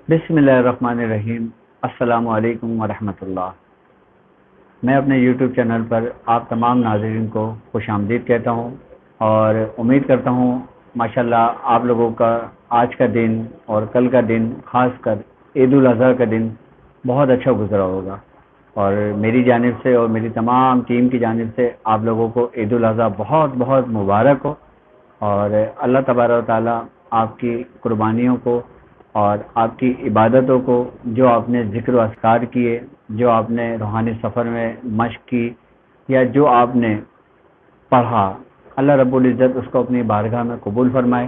بسم اللہ الرحمن الرحیم۔ السلام علیکم ورحمۃ اللہ۔ میں اپنے یوٹیوب چینل پر آپ تمام ناظرین کو خوش آمدید کہتا ہوں اور امید کرتا ہوں ماشاءاللہ آپ لوگوں کا آج کا دن اور کل کا دن، خاص کر عید الاضحیٰ کا دن بہت اچھا گزرا ہوگا، اور میری جانب سے اور میری تمام ٹیم کی جانب سے آپ لوگوں کو عید الاضحیٰ بہت بہت مبارک ہو، اور اللہ تبارک و تعالیٰ آپ کی قربانیوں کو اور آپ کی عبادتوں کو، جو آپ نے ذکر و اذکار کیے، جو آپ نے روحانی سفر میں مشق کی، یا جو آپ نے پڑھا، اللہ رب العزت اس کو اپنی بارگاہ میں قبول فرمائے،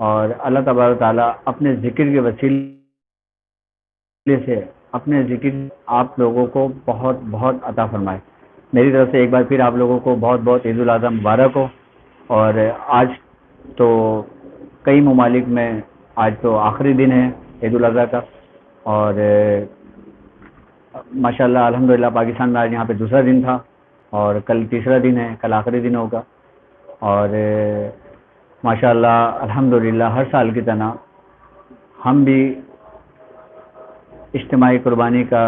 اور اللہ تبارک و تعالیٰ اپنے ذکر کے وسیلے سے اپنے ذکر آپ لوگوں کو بہت بہت عطا فرمائے۔ میری طرف سے ایک بار پھر آپ لوگوں کو بہت بہت عید الاضحیٰ مبارک ہو۔ اور آج تو کئی ممالک میں آج تو آخری دن ہے عید الاضحیٰ کا، اور ماشاءاللہ الحمدللہ پاکستان میں آج یہاں پہ دوسرا دن تھا، اور کل تیسرا دن ہے، کل آخری دن ہوگا، اور ماشاءاللہ الحمدللہ ہر سال کی طرح ہم بھی اجتماعی قربانی کا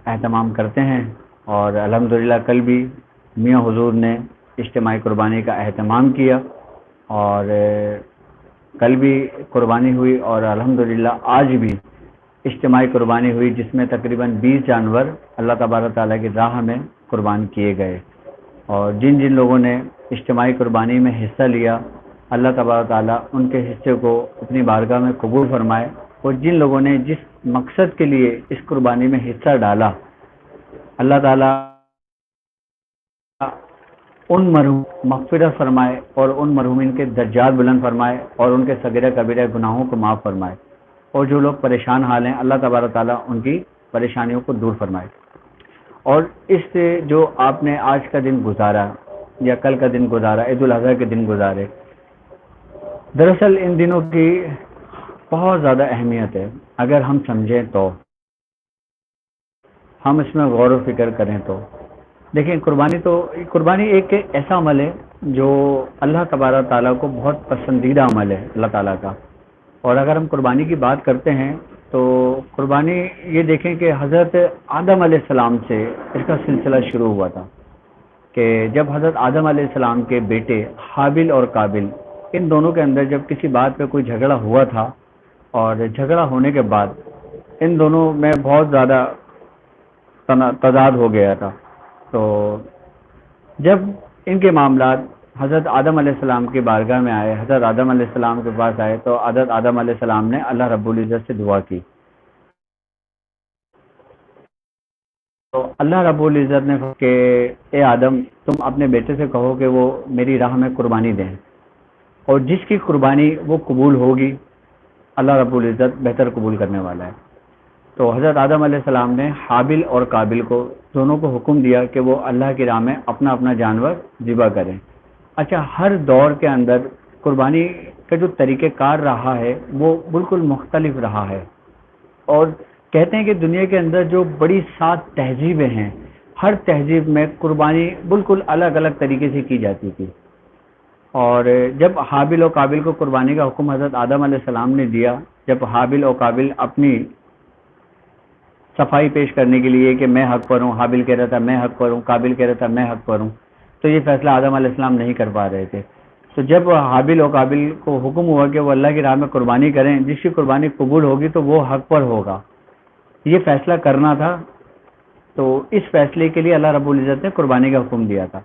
اہتمام کرتے ہیں، اور الحمدللہ کل بھی میاں حضور نے اجتماعی قربانی کا اہتمام کیا، اور کل بھی قربانی ہوئی، اور الحمدللہ آج بھی اجتماعی قربانی ہوئی، جس میں تقریباً 20 جانور اللہ تبارک تعالیٰ کی راہ میں قربان کیے گئے۔ اور جن جن لوگوں نے اجتماعی قربانی میں حصہ لیا، اللہ تبارک تعالیٰ ان کے حصے کو اپنی بارگاہ میں قبول فرمائے، اور جن لوگوں نے جس مقصد کے لیے اس قربانی میں حصہ ڈالا، اللہ تعالیٰ ان مرحوم مغفرت فرمائے، اور ان مرحومین کے درجات بلند فرمائے، اور ان کے صغیرہ کبیرہ گناہوں کو معاف فرمائے، اور جو لوگ پریشان حال ہیں اللہ تبارک تعالیٰ ان کی پریشانیوں کو دور فرمائے۔ اور اس سے جو آپ نے آج کا دن گزارا یا کل کا دن گزارا، عید الاضحیٰ کے دن گزارے، دراصل ان دنوں کی بہت زیادہ اہمیت ہے اگر ہم سمجھیں تو، ہم اس میں غور و فکر کریں تو۔ دیکھیں، قربانی ایک ایسا عمل ہے جو اللہ تبارک تعالیٰ کو بہت پسندیدہ عمل ہے اللہ تعالیٰ کا۔ اور اگر ہم قربانی کی بات کرتے ہیں تو قربانی یہ دیکھیں کہ حضرت آدم علیہ السلام سے اس کا سلسلہ شروع ہوا تھا، کہ جب حضرت آدم علیہ السلام کے بیٹے حابل اور قابل، ان دونوں کے اندر جب کسی بات پہ کوئی جھگڑا ہوا تھا، اور جھگڑا ہونے کے بعد ان دونوں میں بہت زیادہ تضاد ہو گیا تھا، تو جب ان کے معاملات حضرت آدم علیہ السلام کی بارگاہ میں آئے، حضرت آدم علیہ السلام کے پاس آئے، تو حضرت آدم علیہ السلام نے اللہ رب العزت سے دعا کی، تو اللہ رب العزت نے کہ اے آدم، تم اپنے بیٹے سے کہو کہ وہ میری راہ میں قربانی دیں، اور جس کی قربانی وہ قبول ہوگی اللہ رب العزت بہتر قبول کرنے والا ہے۔ تو حضرت آدم علیہ السلام نے حابل اور قابل کو دونوں کو حکم دیا کہ وہ اللہ کی راہ میں اپنا اپنا جانور ذبح کریں۔ اچھا، ہر دور کے اندر قربانی کا جو طریقہ کار رہا ہے وہ بالکل مختلف رہا ہے، اور کہتے ہیں کہ دنیا کے اندر جو بڑی 7 تہذیبیں ہیں، ہر تہذیب میں قربانی بالکل الگ الگ طریقے سے کی جاتی تھی۔ اور جب حابل اور قابل کو قربانی کا حکم حضرت آدم علیہ السلام نے دیا، جب حابل اور قابل اپنی صفائی پیش کرنے کے لیے کہ میں حق پر ہوں، حابل کہہ رہا تھا میں حق پر ہوں، قابل کہہ رہا تھا میں حق پر ہوں، تو یہ فیصلہ آدم علیہ السلام نہیں کر پا رہے تھے۔ تو جب حابل اور قابل کو حکم ہوا کہ وہ اللہ کی راہ میں قربانی کریں، جس کی قربانی قبول ہوگی تو وہ حق پر ہوگا، یہ فیصلہ کرنا تھا، تو اس فیصلے کے لیے اللہ رب العزت نے قربانی کا حکم دیا تھا۔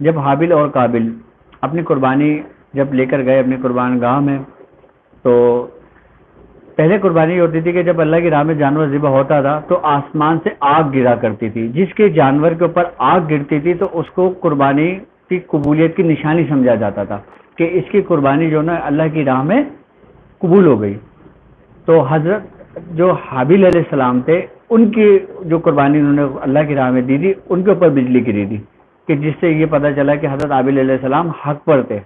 جب حابل اور قابل اپنی قربانی جب لے کر گئے اپنی قربان گاہ میں، تو پہلے قربانی یہ ہوتی تھی کہ جب اللہ کی راہ میں جانور ذبح ہوتا تھا تو آسمان سے آگ گرا کرتی تھی، جس کے جانور کے اوپر آگ گرتی تھی تو اس کو قربانی کی قبولیت کی نشانی سمجھا جاتا تھا کہ اس کی قربانی جو نا اللہ کی راہ میں قبول ہو گئی۔ تو حضرت جو حابیل علیہ السلام تھے، ان کی جو قربانی انہوں نے اللہ کی راہ میں دی تھی، ان کے اوپر بجلی گری تھی، کہ جس سے یہ پتہ چلا کہ حضرت حابیل علیہ السلام حق پر تھے۔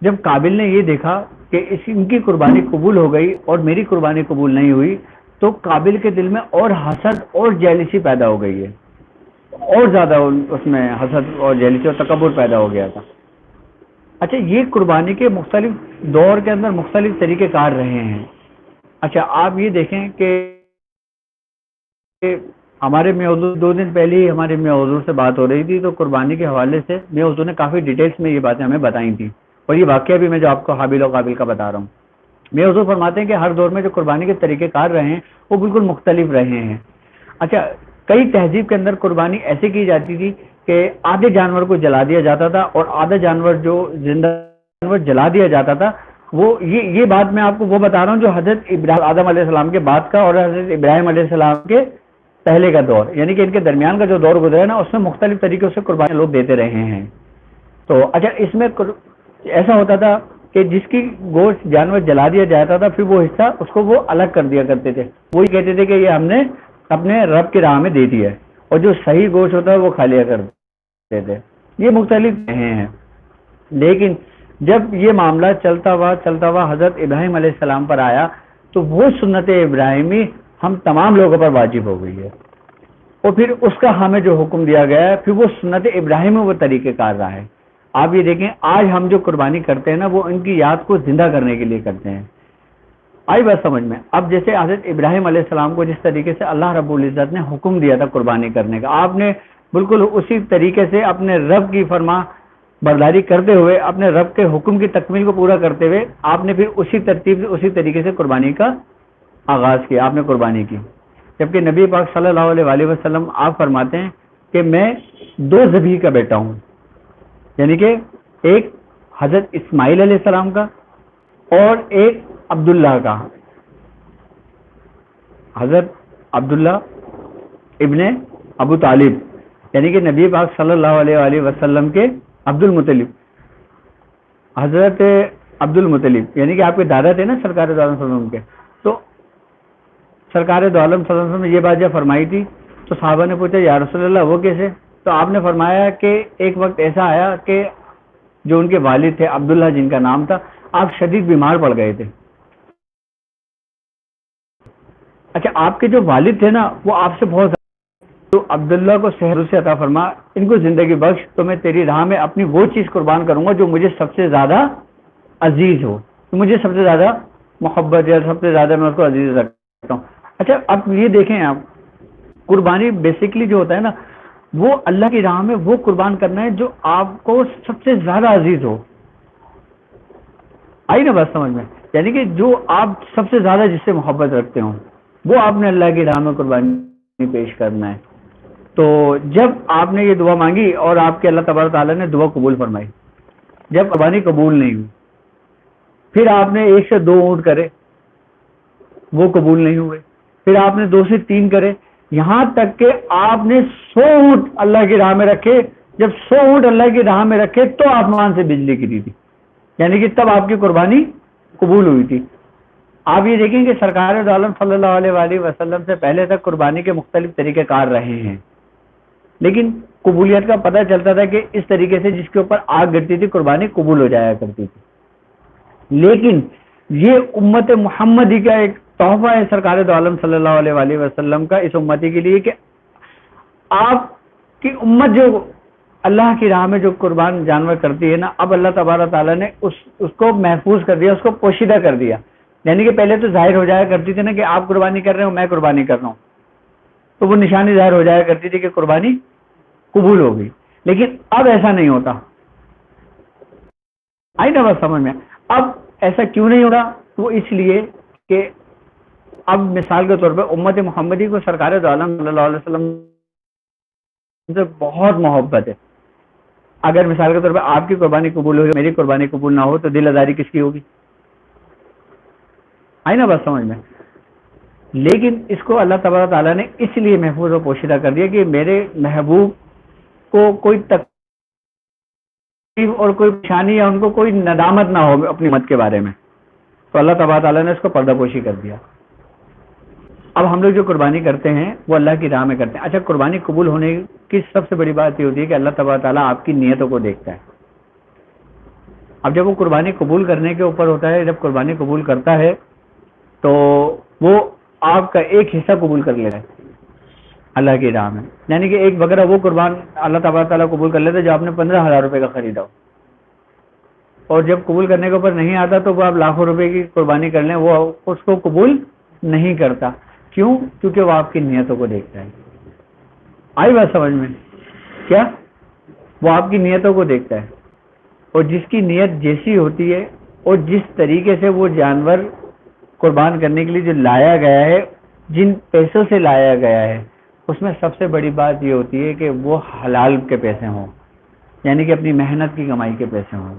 جب قابل نے یہ دیکھا کہ ان کی قربانی قبول ہو گئی اور میری قربانی قبول نہیں ہوئی، تو قابل کے دل میں اور حسد اور جیلسی پیدا ہو گئی ہے، اور زیادہ اس میں حسد اور جیلسی اور تکبر پیدا ہو گیا تھا۔ اچھا، یہ قربانی کے مختلف دور کے اندر مختلف طریقے کار رہے ہیں، اچھا آپ یہ دیکھیں کہ ہمارے میاں حضور 2 دن پہلے ہی ہمارے میاں حضور سے بات ہو رہی تھی، تو قربانی کے حوالے سے میاں حضور نے کافی ڈیٹیلس میں یہ باتیں ہمیں بتائی تھیں، اور یہ واقعہ بھی میں جو آپ کو حابیل و قابل کا بتا رہا ہوں. میاں حضور فرماتے ہیں کہ ہر دور میں جو قربانی کے طریقہ کار رہے ہیں وہ بالکل مختلف رہے ہیں. اچھا کئی تہذیب کے اندر قربانی ایسے کی جاتی تھی کہ آدھے جانور کو جلا دیا جاتا تھا اور آدھا جانور جو زندہ جانور جلا دیا جاتا تھا. وہ یہ بات میں آپ کو وہ بتا رہا ہوں جو حضرت آدم علیہ السلام کے بعد کا اور حضرت ابراہیم علیہ السلام کے پہلے کا دور، یعنی کہ ان کے درمیان کا جو دور گزرا ہے نا، اس میں مختلف طریقوں سے قربانی لوگ دیتے رہے ہیں. تو اچھا اس میں ایسا ہوتا تھا کہ جس کی گوشت جانور جلا دیا جاتا تھا پھر وہ حصہ اس کو وہ الگ کر دیا کرتے تھے، وہی کہتے تھے کہ یہ ہم نے اپنے رب کی راہ میں دے دیا ہے، اور جو صحیح گوشت ہوتا ہے وہ کھا لیا کرتے تھے. یہ مختلف رہے ہیں. لیکن جب یہ معاملہ چلتا ہوا حضرت ابراہیم علیہ السلام پر آیا تو وہ سنت ابراہیمی ہم تمام لوگوں پر واجب ہو گئی ہے، اور پھر اس کا ہمیں جو حکم دیا گیا ہے پھر وہ سنت ابراہیمی وہ طریقہ کار رہا ہے. آپ یہ دیکھیں آج ہم جو قربانی کرتے ہیں نا وہ ان کی یاد کو زندہ کرنے کے لیے کرتے ہیں. آئی بات سمجھ میں؟ اب جیسے حضرت ابراہیم علیہ السلام کو جس طریقے سے اللہ رب العزت نے حکم دیا تھا قربانی کرنے کا، آپ نے بالکل اسی طریقے سے اپنے رب کی فرما برداری کرتے ہوئے، اپنے رب کے حکم کی تکمیل کو پورا کرتے ہوئے آپ نے پھر اسی ترتیب سے اسی طریقے سے قربانی کا آغاز کیا، آپ نے قربانی کی. جبکہ نبی پاک صلی اللہ علیہ وآلہ وسلم آپ فرماتے ہیں کہ میں 2 ذبیح کا بیٹا ہوں، یعنی کہ ایک حضرت اسماعیل علیہ السلام کا اور ایک عبداللہ کا. حضرت عبداللہ ابن ابو طالب، یعنی کہ نبی پاک صلی اللہ علیہ وآلہ وسلم کے عبد المطلب، حضرت عبد المطلب یعنی کہ آپ کے دادا تھے نا سرکار دو عالم صلی اللہ علیہ وسلم کے. تو سرکار دو عالم صلی اللہ علیہ وسلم نے یہ بات جب فرمائی تھی تو صحابہ نے پوچھا یا رسول اللہ وہ کیسے؟ تو آپ نے فرمایا کہ ایک وقت ایسا آیا کہ جو ان کے والد تھے عبداللہ جن کا نام تھا، آپ شدید بیمار پڑ گئے تھے. اچھا آپ کے جو والد تھے نا وہ آپ سے بہت، تو عبداللہ کو صحت سے عطا فرما، ان کو زندگی بخش، تو میں تیری راہ میں اپنی وہ چیز قربان کروں گا جو مجھے سب سے زیادہ عزیز ہو، مجھے سب سے زیادہ محبت ہے، سب سے زیادہ میں اس کو عزیز رکھتا ہوں. اچھا اب یہ دیکھیں آپ، قربانی بیسکلی جو ہوتا ہے نا وہ اللہ کی راہ میں وہ قربان کرنا ہے جو آپ کو سب سے زیادہ عزیز ہو. آئی نا بات سمجھ میں؟ یعنی کہ جو آپ سب سے زیادہ جس سے محبت رکھتے ہوں وہ آپ نے اللہ کی راہ میں قربانی پیش کرنا ہے. تو جب آپ نے یہ دعا مانگی اور آپ کے اللہ تبارک تعالیٰ نے دعا قبول فرمائی، جب قربانی قبول نہیں ہوئی پھر آپ نے 1 سے 2 اونٹ کرے وہ قبول نہیں ہوئے، پھر آپ نے 2 سے 3 کرے، یہاں تک کہ آپ نے 100 اونٹ اللہ کی راہ میں رکھے. جب 100 اونٹ اللہ کی راہ میں رکھے تو آسمان سے بجلی گری تھی، یعنی کہ تب آپ کی قربانی قبول ہوئی تھی. آپ یہ دیکھیں کہ سرکار دو عالم صلی اللہ علیہ وآلہ وسلم سے پہلے تک قربانی کے مختلف طریقہ کار رہے ہیں، لیکن قبولیت کا پتہ چلتا تھا کہ اس طریقے سے جس کے اوپر آگ گرتی تھی قربانی قبول ہو جایا کرتی تھی. لیکن یہ امت محمدی کا ایک تحفہ ہے سرکار دو عالم صلی اللہ علیہ وآلہ وسلم کا اس امتی کے لیے کہ آپ کی امت جو اللہ کی راہ میں جو قربان جانور کرتی ہے نا، اب اللہ تبارک تعالیٰ نے اس کو محفوظ کر دیا، اس کو پوشیدہ کر دیا. یعنی کہ پہلے تو ظاہر ہو جایا کرتی تھی نا کہ آپ قربانی کر رہے ہو میں قربانی کر رہا ہوں، تو وہ نشانی ظاہر ہو جایا کرتی تھی کہ قربانی قبول ہو گئی. لیکن اب ایسا نہیں ہوتا. آئی نا بات سمجھ میں؟ اب ایسا کیوں نہیں ہو رہا؟ وہ اس لیے کہ اب مثال کے طور پہ امت محمدی کو سرکار دو عالم صلی اللہ علیہ وسلم سے بہت محبت ہے. اگر مثال کے طور پہ آپ کی قربانی قبول ہوگی میری قربانی قبول نہ ہو تو دل آزاری کس کی ہوگی؟ آئی نا بات سمجھ میں؟ لیکن اس کو اللہ تبارک تعالیٰ نے اس لیے محفوظ و پوشیدہ کر دیا کہ میرے محبوب کو کوئی تکلیف اور کوئی پریشانی یا ان کو کوئی ندامت نہ ہو اپنی مت کے بارے میں، تو اللہ تبارک تعالیٰ نے اس کو پردہ پوشی کر دیا. اب ہم لوگ جو قربانی کرتے ہیں وہ اللہ کی راہ میں کرتے ہیں. اچھا قربانی قبول ہونے کی سب سے بڑی بات یہ ہوتی ہے کہ اللہ تبارک تعالیٰ آپ کی نیتوں کو دیکھتا ہے. اب جب وہ قربانی قبول کرنے کے اوپر ہوتا ہے، جب قربانی قبول کرتا ہے تو وہ آپ کا ایک حصہ قبول کر لیتا ہے اللہ کی راہ میں. یعنی کہ ایک بکرا وہ قربان اللہ تبارک تعالیٰ قبول کر لیتا ہے جو آپ نے 15,000 روپے کا خریدا ہو. اور جب قبول کرنے کے اوپر نہیں آتا تو وہ آپ لاکھوں روپے کی قربانی کر لیں وہ اس کو قبول نہیں کرتا. کیوں؟ کیونکہ وہ آپ کی نیتوں کو دیکھتا ہے. آئی بات سمجھ میں؟ کیا وہ آپ کی نیتوں کو دیکھتا ہے, اور جس کی نیت جیسی ہوتی ہے اور جس طریقے سے وہ جانور قربان کرنے کے لیے جو لایا گیا ہے, جن پیسوں سے لایا گیا ہے, اس میں سب سے بڑی بات یہ ہوتی ہے کہ وہ حلال کے پیسے ہوں, یعنی کہ اپنی محنت کی کمائی کے پیسے ہوں.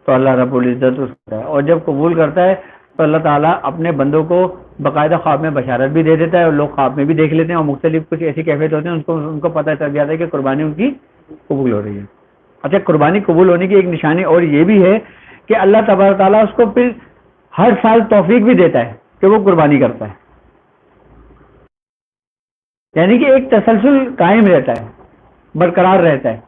تو اللہ رب العزت اس کا ہے, اور جب قبول کرتا ہے تو اللہ تعالیٰ اپنے بندوں کو باقاعدہ خواب میں بشارت بھی دے دیتا ہے, اور لوگ خواب میں بھی دیکھ لیتے ہیں, اور مختلف کچھ ایسی کیفیت ہوتے ہیں ان کو پتہ چل جاتا ہے کہ قربانی ان کی قبول ہو رہی ہے. اچھا, قربانی قبول ہونے کی ایک نشانی اور یہ بھی ہے کہ اللہ تبارک تعالیٰ اس کو پھر ہر سال توفیق بھی دیتا ہے کہ وہ قربانی کرتا ہے, یعنی کہ ایک تسلسل قائم رہتا ہے, برقرار رہتا ہے.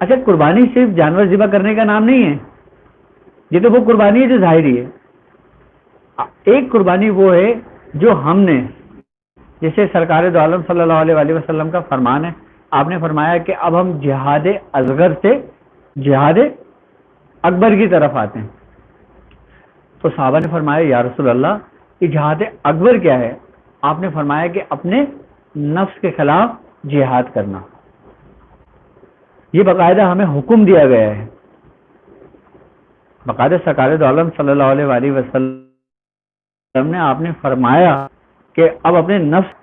اچھا, قربانی صرف جانور ذبح کرنے کا نام نہیں ہے, یہ تو وہ قربانی ہے جو ظاہری ہے. ایک قربانی وہ ہے جو ہم نے, جیسے سرکار دو عالم صلی اللہ علیہ وسلم کا فرمان ہے, آپ نے فرمایا کہ اب ہم جہاد اصغر سے جہاد اکبر کی طرف آتے ہیں. تو صحابہ نے فرمایا یا رسول اللہ کہ جہاد اکبر کیا ہے؟ آپ نے فرمایا کہ اپنے نفس کے خلاف جہاد کرنا. یہ باقاعدہ ہمیں حکم دیا گیا ہے, باقاعدہ سرکار دو عالم صلی اللہ علیہ وسلم نے آپ نے فرمایا کہ اب اپنے نفس,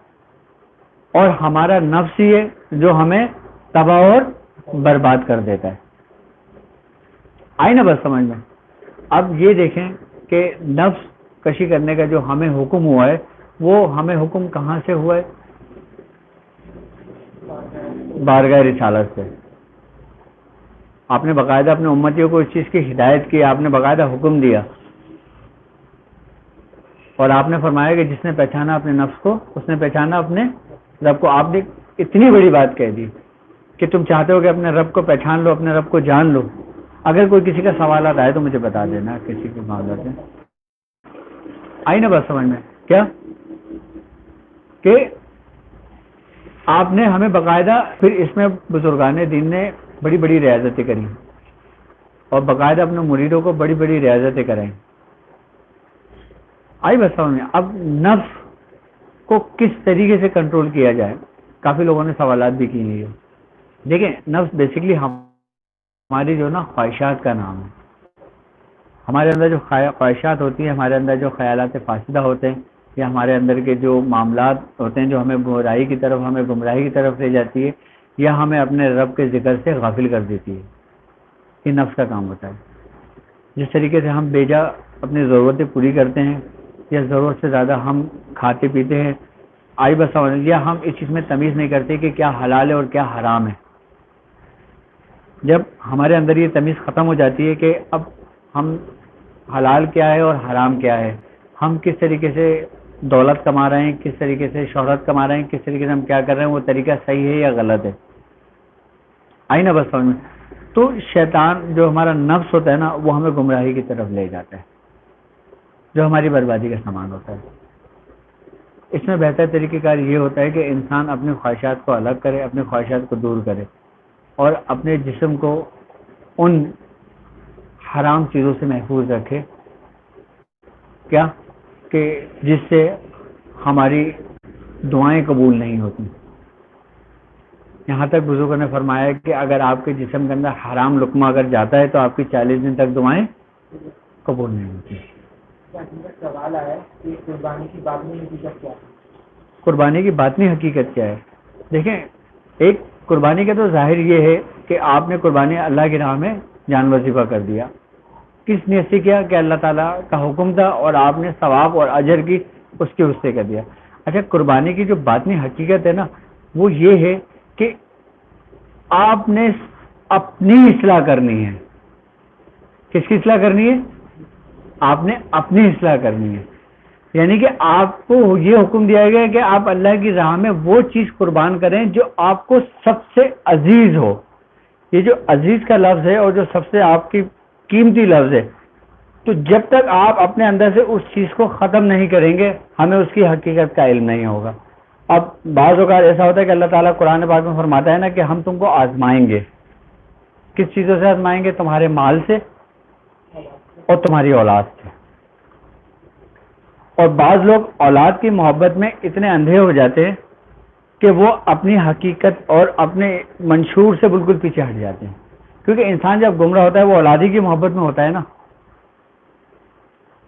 اور ہمارا نفس ہی ہے جو ہمیں تباہ اور برباد کر دیتا ہے. آئی نا بس سمجھ میں؟ اب یہ دیکھیں کہ نفس کشی کرنے کا جو ہمیں حکم ہوا ہے وہ ہمیں حکم کہاں سے ہوا ہے؟ بارگاہ رسالت سے. آپ نے باقاعدہ اپنے امتیوں کو اس چیز کی ہدایت کی, آپ نے باقاعدہ حکم دیا, اور آپ نے فرمایا کہ جس نے پہچانا اپنے نفس کو اس نے پہچانا اپنے رب کو. آپ نے اتنی بڑی بات کہہ دی کہ تم چاہتے ہو کہ اپنے رب کو پہچان لو, اپنے رب کو جان لو. اگر کوئی کسی کا سوالات آئے تو مجھے بتا دینا, کسی کے معاملات میں. آئی نا بات سمجھ میں؟ کیا کہ آپ نے ہمیں باقاعدہ پھر اس میں بزرگان دین نے بڑی بڑی ریاضتیں کری, اور باقاعدہ اپنے مریدوں کو بڑی بڑی ریاضتیں کرائیں. آئی بات سمجھ میں؟ اب نفس کو کس طریقے سے کنٹرول کیا جائے, کافی لوگوں نے سوالات بھی کی ہیں. دیکھیں, نفس بیسکلی ہماری جو نا خواہشات کا نام ہے. ہمارے اندر جو خواہشات ہوتی ہیں, ہمارے اندر جو خیالات فاسدہ ہوتے ہیں, یا ہمارے اندر کے جو معاملات ہوتے ہیں جو ہمیں برائی کی طرف, ہمیں گمراہی کی طرف لے جاتی ہے, یا ہمیں اپنے رب کے ذکر سے غافل کر دیتی ہے, یہ نفس کا کام ہوتا ہے. جس طریقے سے ہم بیجا اپنی ضرورتیں پوری کرتے ہیں, یا ضرورت سے زیادہ ہم کھاتے پیتے ہیں, آئی بس سمجھ, یا ہم اس چیز میں تمیز نہیں کرتے کہ کیا حلال ہے اور کیا حرام ہے. جب ہمارے اندر یہ تمیز ختم ہو جاتی ہے کہ اب ہم حلال کیا ہے اور حرام کیا ہے, ہم کس طریقے سے دولت کما رہے ہیں, کس طریقے سے شہرت کما رہے ہیں, کس طریقے سے ہم کیا کر رہے ہیں, وہ طریقہ صحیح ہے یا غلط ہے. آئی نا بس سمجھ میں؟ تو شیطان جو ہمارا نفس ہوتا ہے نا, وہ ہمیں گمراہی کی طرف لے جاتا ہے, جو ہماری بربادی کا سامان ہوتا ہے. اس میں بہتر طریقہ کار یہ ہوتا ہے کہ انسان اپنی خواہشات کو الگ کرے, اپنی خواہشات کو دور کرے, اور اپنے جسم کو ان حرام چیزوں سے محفوظ رکھے, کیا کہ جس سے ہماری دعائیں قبول نہیں ہوتی. یہاں تک بزرگوں نے فرمایا کہ اگر آپ کے جسم کے اندر حرام لقمہ اگر جاتا ہے تو آپ کی 40 دن تک دعائیں قبول نہیں ہوتی. سوال آیا کہ قربانی کی باطنی حقیقت کیا ہے؟ قربانی کی باطنی حقیقت کیا ہے؟ دیکھیں, ایک قربانی کا تو ظاہر یہ ہے کہ آپ نے قربانی اللہ کی راہ میں جانور ذبح کر دیا. کس نیت سے کیا؟ کہ اللہ تعالیٰ کا حکم تھا اور آپ نے ثواب اور اجر کی اس کے حصے کر دیا. اچھا, قربانی کی جو باطنی حقیقت ہے نا, وہ یہ ہے کہ آپ نے اپنی اصلاح کرنی ہے. کس کی اصلاح کرنی ہے؟ آپ نے اپنی اصلاح کرنی ہے. یعنی کہ آپ کو یہ حکم دیا گیا کہ آپ اللہ کی راہ میں وہ چیز قربان کریں جو آپ کو سب سے عزیز ہو. یہ جو عزیز کا لفظ ہے اور جو سب سے آپ کی قیمتی لفظ ہے, تو جب تک آپ اپنے اندر سے اس چیز کو ختم نہیں کریں گے ہمیں اس کی حقیقت کا علم نہیں ہوگا. اب بعض اوقات ایسا ہوتا ہے کہ اللہ تعالیٰ قرآن پاک میں فرماتا ہے نا کہ ہم تم کو آزمائیں گے. کس چیزوں سے آزمائیں گے؟ تمہارے مال سے اور تمہاری اولاد سے. اور بعض لوگ اولاد کی محبت میں اتنے اندھے ہو جاتے ہیں کہ وہ اپنی حقیقت اور اپنے منشور سے بالکل پیچھے ہٹ جاتے ہیں. کیونکہ انسان جب گمراہ ہوتا ہے وہ اولاد ہی کی محبت میں ہوتا ہے نا.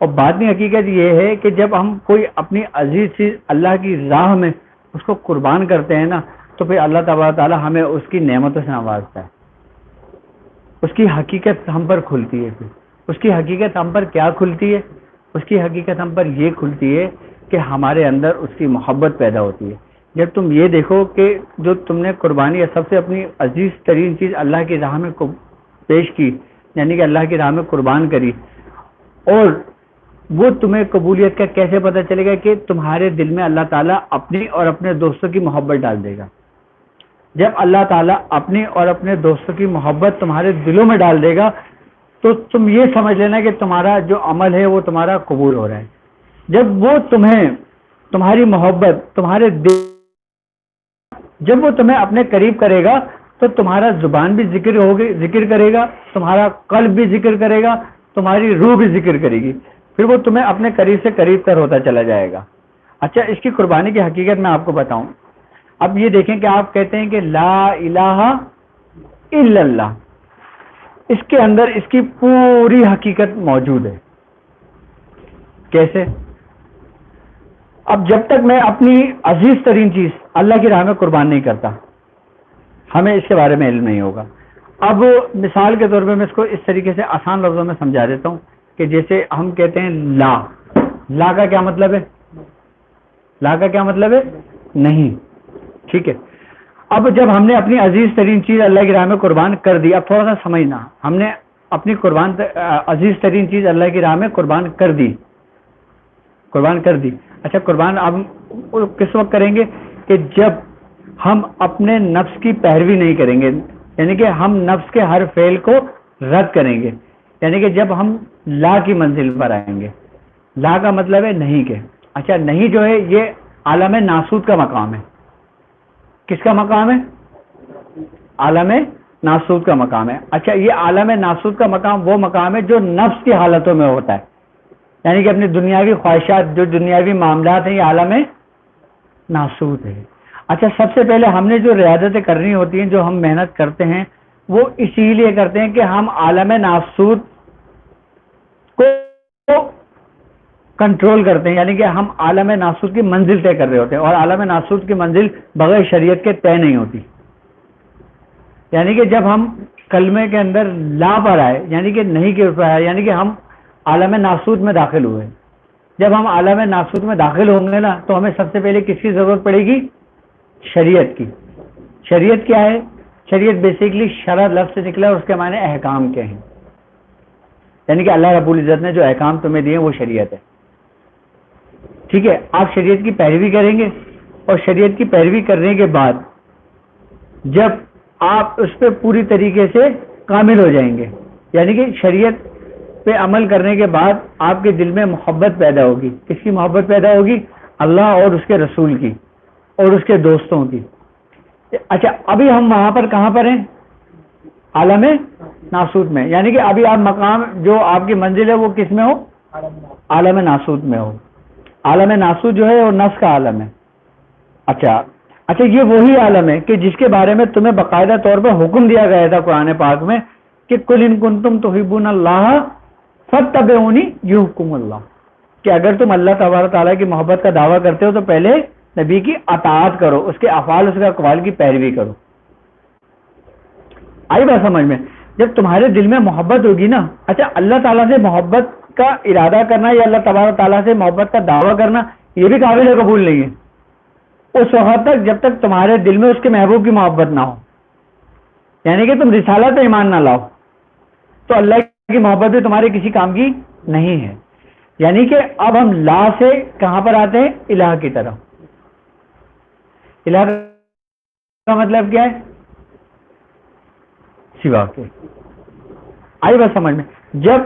اور باطنی حقیقت یہ ہے کہ جب ہم کوئی اپنی عزیز چیز اللہ کی راہ میں اس کو قربان کرتے ہیں نا تو پھر اللہ تبارک تعالیٰ ہمیں اس کی نعمتوں سے نوازتا ہے. اس کی حقیقت ہم پر کھلتی ہے. پھر اس کی حقیقت ہم پر کیا کھلتی ہے؟ اس کی حقیقت ہم پر یہ کھلتی ہے کہ ہمارے اندر اس کی محبت پیدا ہوتی ہے. جب تم یہ دیکھو کہ جو تم نے قربانی یا سب سے اپنی عزیز ترین چیز اللہ کی راہ میں پیش کی، یعنی کہ اللہ کی راہ میں قربان کری، اور وہ تمہیں قبولیت کا کیسے پتہ چلے گا؟ کہ تمہارے دل میں اللہ تعالیٰ اپنی اور اپنے دوستوں کی محبت ڈال دے گا. جب اللہ تعالیٰ اپنی اور اپنے دوستوں کی محبت تمہارے دلوں میں ڈال دے گا تو تم یہ سمجھ لینا کہ تمہارا جو عمل ہے وہ تمہارا قبول ہو رہا ہے. جب وہ تمہاری محبت تمہارے دل، جب وہ تمہیں اپنے قریب کرے گا تو تمہارا زبان بھی ذکر کرے گا، تمہارا قلب بھی ذکر کرے گا، تمہاری روح بھی ذکر کرے گی. پھر وہ تمہیں اپنے قریب سے قریب تر ہوتا چلا جائے گا. اچھا، اس کی قربانی کی حقیقت میں آپ کو بتاؤں. اب یہ دیکھیں کہ آپ کہتے ہیں کہ لا الہ الا اللہ، اس کے اندر اس کی پوری حقیقت موجود ہے. کیسے؟ اب جب تک میں اپنی عزیز ترین چیز اللہ کی راہ میں قربان نہیں کرتا ہمیں اس کے بارے میں علم نہیں ہوگا. اب مثال کے طور پہ میں اس کو اس طریقے سے آسان لفظوں میں سمجھا دیتا ہوں کہ جیسے ہم کہتے ہیں لا کا کیا مطلب ہے؟ لا کا کیا مطلب ہے؟ نہیں. ٹھیک ہے. اب جب ہم نے اپنی عزیز ترین چیز اللہ کی راہ میں قربان کر دی، اب تھوڑا سا سمجھنا، ہم نے اپنی عزیز ترین چیز اللہ کی راہ میں قربان کر دی. اچھا، قربان اب کس وقت کریں گے؟ کہ جب ہم اپنے نفس کی پیروی نہیں کریں گے، یعنی کہ ہم نفس کے ہر فعل کو رد کریں گے. یعنی کہ جب ہم لا کی منزل پر آئیں گے. لا کا مطلب ہے نہیں کے. اچھا، نہیں جو ہے یہ عالم ناسوت کا مقام ہے. کس کا مقام ہے؟ عالم ناسوت کا مقام ہے. اچھا، یہ عالم ناسوت کا مقام وہ مقام ہے جو نفس کی حالتوں میں ہوتا ہے، یعنی کہ اپنی دنیاوی خواہشات، جو دنیاوی معاملات ہیں، یہ عالم ناسوت ہے. اچھا، سب سے پہلے ہم نے جو ریاضتیں کرنی ہوتی ہیں، جو ہم محنت کرتے ہیں، وہ اسی لیے کرتے ہیں کہ ہم عالم ناسوت کو کنٹرول کرتے ہیں، یعنی کہ ہم عالم ناسوت کی منزل طے کر رہے ہوتے ہیں، اور عالم ناسوت کی منزل بغیر شریعت کے طے نہیں ہوتی. یعنی کہ جب ہم کلمے کے اندر لا پر آئے، یعنی کہ نہیں کے اوپر آئے، یعنی کہ ہم عالم ناسوت میں داخل ہوئے. جب ہم عالم ناسوت میں داخل ہوں گے نا تو ہمیں سب سے پہلے کس کی ضرورت پڑے گی؟ شریعت کی. شریعت کیا ہے؟ شریعت بیسیکلی شرع لفظ سے نکلا اور اس کے معنی احکام کے ہیں، یعنی کہ اللہ رب العزت نے جو احکام تمہیں دیے وہ شریعت ہے. ٹھیک ہے. آپ شریعت کی پیروی کریں گے، اور شریعت کی پیروی کرنے کے بعد جب آپ اس پہ پوری طریقے سے کامل ہو جائیں گے، یعنی کہ شریعت پہ عمل کرنے کے بعد آپ کے دل میں محبت پیدا ہوگی. کس کی محبت پیدا ہوگی؟ اللہ اور اس کے رسول کی اور اس کے دوستوں کی. اچھا، ابھی ہم وہاں پر کہاں پر ہیں؟ عالم ناسوت میں. یعنی کہ ابھی آپ مقام جو آپ کی منزل ہے وہ کس میں ہو؟ عالم ناسوت میں ہو. عالم ناسوت جو ہے وہ نفس کا عالم ہے. اچھا، یہ وہی عالم ہے کہ جس کے بارے میں تمہیں باقاعدہ طور پر حکم دیا گیا تھا قرآن پاک میں کہ قل ان کنتم تحبون اللہ فاتبعونی یحببکم اللہ، کہ اگر تم اللہ تبارک تعالیٰ کی محبت کا دعویٰ کرتے ہو تو پہلے نبی کی اطاعت کرو، اس کے افعال، اس کے اقوال کی پیروی کرو. آئی بات سمجھ میں؟ جب تمہارے دل میں محبت ہوگی نا. اچھا، اللہ تعالیٰ سے محبت کا ارادہ کرنا یا اللہ تبارک تعالیٰ سے محبت کا دعویٰ کرنا یہ بھی قابل قبول نہیں ہے اس وقت تک جب تک تمہارے دل میں اس کے محبوب کی محبت نہ ہو. یعنی کہ تم رسالت ایمان نہ لاؤ تو اللہ کی محبت بھی تمہارے کسی کام کی نہیں ہے. یعنی کہ اب ہم لا سے کہاں پر آتے ہیں؟ الہ کی طرف. الہ کا مطلب کیا ہے؟ سوا کے. آئی بات سمجھ میں؟ جب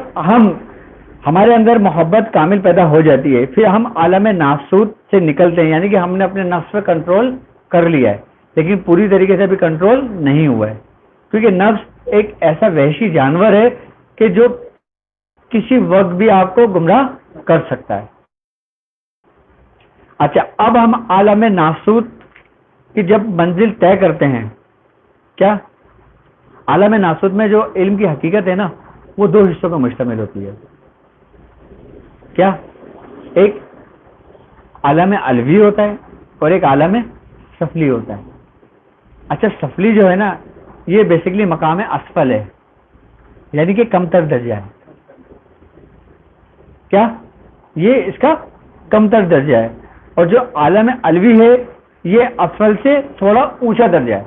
ہمارے اندر محبت کامل پیدا ہو جاتی ہے پھر ہم عالم ناسوت سے نکلتے ہیں، یعنی کہ ہم نے اپنے نفس پہ کنٹرول کر لیا ہے لیکن پوری طریقے سے بھی کنٹرول نہیں ہوا ہے، کیونکہ نفس ایک ایسا وحشی جانور ہے کہ جو کسی وقت بھی آپ کو گمراہ کر سکتا ہے. اچھا اب ہم عالم ناسوت کی جب منزل طے کرتے ہیں، کیا عالم ناسوت میں جو علم کی حقیقت ہے نا وہ دو حصوں پر مشتمل ہوتی ہے. کیا؟ ایک عالم علوی ہوتا ہے اور ایک عالم سفلی ہوتا ہے. اچھا سفلی جو ہے نا یہ بیسیکلی مقام اسفل ہے، یعنی کہ کم تر درجہ ہے. کیا؟ یہ اس کا کم تر درجہ ہے. اور جو عالم علوی ہے یہ اسفل سے تھوڑا اونچا درجہ ہے.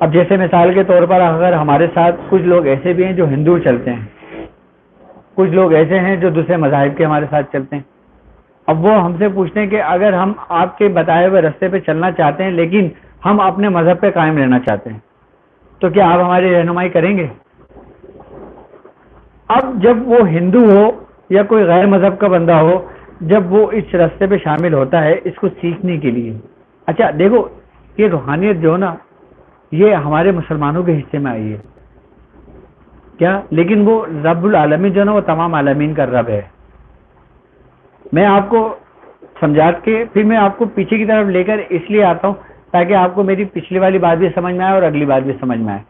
اب جیسے مثال کے طور پر اگر ہمارے ساتھ کچھ لوگ ایسے بھی ہیں جو ہندو چلتے ہیں، کچھ لوگ ایسے ہیں جو دوسرے مذاہب کے ہمارے ساتھ چلتے ہیں. اب وہ ہم سے پوچھتے ہیں کہ اگر ہم آپ کے بتائے ہوئے رستے پہ چلنا چاہتے ہیں لیکن ہم اپنے مذہب پہ قائم رہنا چاہتے ہیں تو کیا آپ ہماری رہنمائی کریں گے؟ اب جب وہ ہندو ہو یا کوئی غیر مذہب کا بندہ ہو، جب وہ اس راستے پہ شامل ہوتا ہے اس کو سیکھنے کے لیے، اچھا دیکھو یہ روحانیت جو نا یہ ہمارے مسلمانوں کے حصے میں آئی ہے. کیا؟ لیکن وہ رب العالمین جو نا وہ تمام عالمین کا رب ہے. میں آپ کو سمجھا کے پھر میں آپ کو پیچھے کی طرف لے کر اس لیے آتا ہوں تاکہ آپ کو میری پچھلی والی بات بھی سمجھ میں آئے اور اگلی بات بھی سمجھ میں آئے.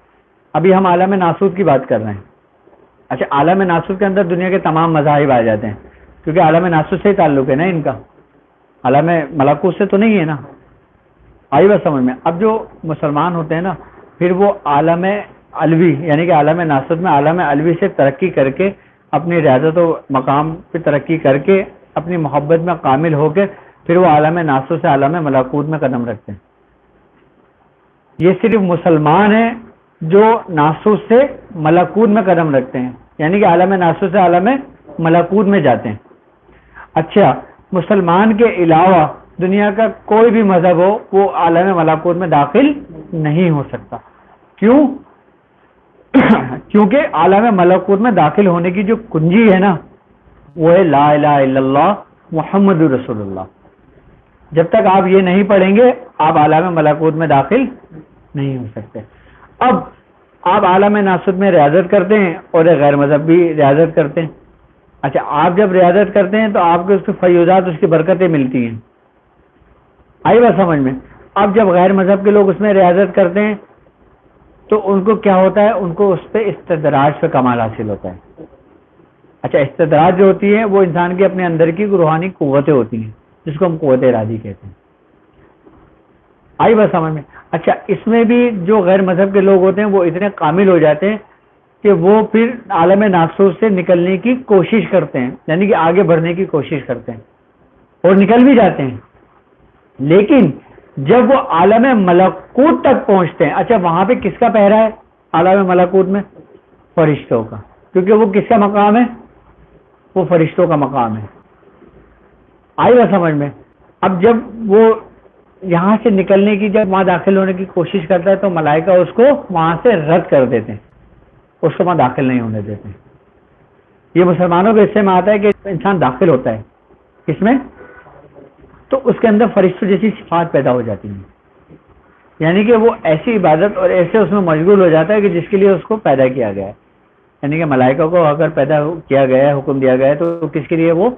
ابھی ہم عالم ناسوت کی بات کر رہے ہیں. اچھا عالم ناسوت کے اندر دنیا کے تمام مذاہب آ جاتے ہیں کیونکہ عالم ناسوت سے ہی تعلق ہے نا ان کا، عالم ملکوت سے تو نہیں ہے نا. آئی بات سمجھ میں؟ اب جو مسلمان ہوتے ہیں نا پھر وہ عالم علوی یعنی کہ عالم ناسوت میں عالم علوی سے ترقی کر کے اپنی ریاضت و مقام پہ ترقی کر کے اپنی محبت میں کامل ہو کے پھر وہ عالم ناسوت سے عالم ملکوت میں قدم رکھتے ہیں. یہ صرف مسلمان ہیں جو ناسوت سے ملکوت میں قدم رکھتے ہیں، یعنی کہ عالم ناسوت سے عالم ملکوت میں جاتے ہیں. اچھا مسلمان کے علاوہ دنیا کا کوئی بھی مذہب ہو وہ عالم ملکوت میں داخل نہیں ہو سکتا. کیوں؟ کیونکہ عالم ملکوت میں داخل ہونے کی جو کنجی ہے نا وہ ہے لا الہ الا اللہ محمد رسول اللہ. جب تک آپ یہ نہیں پڑھیں گے آپ عالم ملکوت میں داخل نہیں ہو سکتے. اب آپ عالم ناسوت میں ریاضت کرتے ہیں اور غیر مذہب بھی ریاضت کرتے ہیں. اچھا آپ جب ریاضت کرتے ہیں تو آپ کو اس کے فیوزات اس کی برکتیں ملتی ہیں. آئی بات سمجھ میں؟ اب جب غیر مذہب کے لوگ اس میں ریاضت کرتے ہیں تو ان کو کیا ہوتا ہے؟ ان کو اس پہ استدراج پہ کمال حاصل ہوتا ہے. اچھا استدراج جو ہوتی ہے وہ انسان کے اپنے اندر کی روحانی قوتیں ہوتی ہیں جس کو ہم قوت ارادی کہتے ہیں. آئی بات سمجھ میں؟ اچھا اس میں بھی جو غیر مذہب کے لوگ ہوتے ہیں وہ اتنے کامل ہو جاتے ہیں کہ وہ پھر عالم ناسوت سے نکلنے کی کوشش کرتے ہیں، یعنی کہ آگے بڑھنے کی کوشش کرتے ہیں اور نکل بھی جاتے ہیں. لیکن جب وہ عالم ملکوت تک پہنچتے ہیں، اچھا وہاں پہ کس کا پہرا ہے عالم ملکوت میں؟ فرشتوں کا. کیونکہ وہ کس کا مقام ہے؟ وہ فرشتوں کا مقام ہے. آئی بات سمجھ میں؟ اب جب وہ یہاں سے نکلنے کی جب وہاں داخل ہونے کی کوشش کرتا ہے تو ملائکہ اس کو وہاں سے رد کر دیتے ہیں، اس کو وہاں داخل نہیں ہونے دیتے. یہ مسلمانوں کے حصے میں آتا ہے کہ انسان داخل ہوتا ہے کس میں؟ تو اس کے اندر فرشتوں جیسی صفات پیدا ہو جاتی ہیں، یعنی کہ وہ ایسی عبادت اور ایسے اس میں مشغول ہو جاتا ہے کہ جس کے لیے اس کو پیدا کیا گیا ہے. یعنی کہ ملائکہ کو اگر پیدا کیا گیا ہے، حکم دیا گیا ہے تو کس کے لیے؟ وہ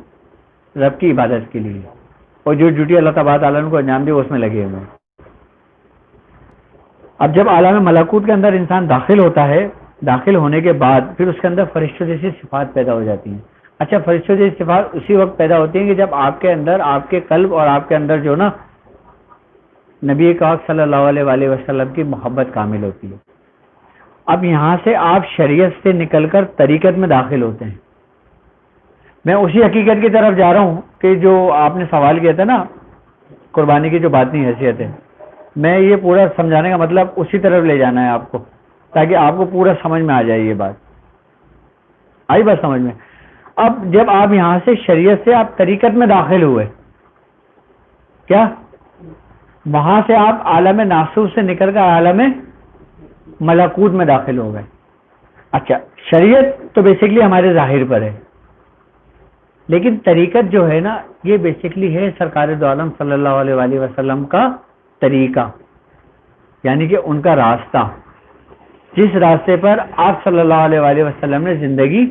رب کی عبادت کے لیے، اور جو ڈیوٹی اللہ تبارک تعالیٰ کو انجام دے اس میں لگے ہوئے ہیں. اب جب عالم ملکوت کے اندر انسان داخل ہوتا ہے، داخل ہونے کے بعد پھر اس کے اندر فرشتوں جیسی صفات پیدا ہو جاتی ہیں. اچھا فرشتوں جیسی صفات اسی وقت پیدا ہوتی ہیں کہ جب آپ کے اندر، آپ کے قلب اور آپ کے اندر جو نا نبی پاک صلی اللہ علیہ وآلہ وسلم کی محبت کامل ہوتی ہے. اب یہاں سے آپ شریعت سے نکل کر طریقت میں داخل ہوتے ہیں. میں اسی حقیقت کی طرف جا رہا ہوں کہ جو آپ نے سوال کیا تھا نا قربانی کی جو باطنی حیثیت ہے، میں یہ پورا سمجھانے کا مطلب اسی طرف لے جانا ہے آپ کو تاکہ آپ کو پورا سمجھ میں آ جائے یہ بات. آئی بات سمجھ میں؟ اب جب آپ یہاں سے شریعت سے آپ طریقت میں داخل ہوئے، کیا وہاں سے آپ عالم ناسوت سے نکل کر عالم ملکوت میں داخل ہو گئے. اچھا شریعت تو بیسیکلی ہمارے ظاہر پر ہے، لیکن طریقت جو ہے نا یہ بیسیکلی ہے سرکار دو عالم صلی اللہ علیہ وآلہ وسلم کا طریقہ، یعنی کہ ان کا راستہ. جس راستے پر آپ صلی اللہ علیہ وآلہ وسلم نے زندگی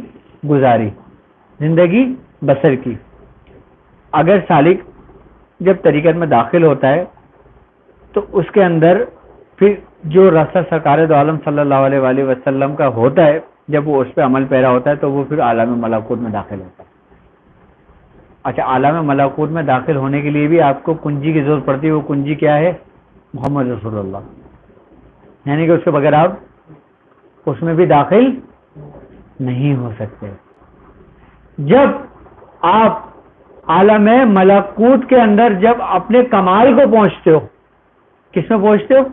گزاری، زندگی بسر کی. اگر سالک جب طریقت میں داخل ہوتا ہے تو اس کے اندر پھر جو راستہ سرکار دو عالم صلی اللہ علیہ وآلہ وسلم کا ہوتا ہے، جب وہ اس پہ عمل پیرا ہوتا ہے تو وہ پھر عالم ملکوت میں داخل ہوتا ہے. اچھا، عالم ملکوت میں داخل ہونے کے لیے بھی آپ کو کنجی کی ضرورت پڑتی ہے. وہ کنجی کیا ہے؟ محمد رسول اللہ. یعنی کہ اس کے بغیر آپ اس میں بھی داخل نہیں ہو سکتے. جب آپ عالم ملکوت کے اندر جب اپنے کمال کو پہنچتے ہو، کس میں پہنچتے ہو؟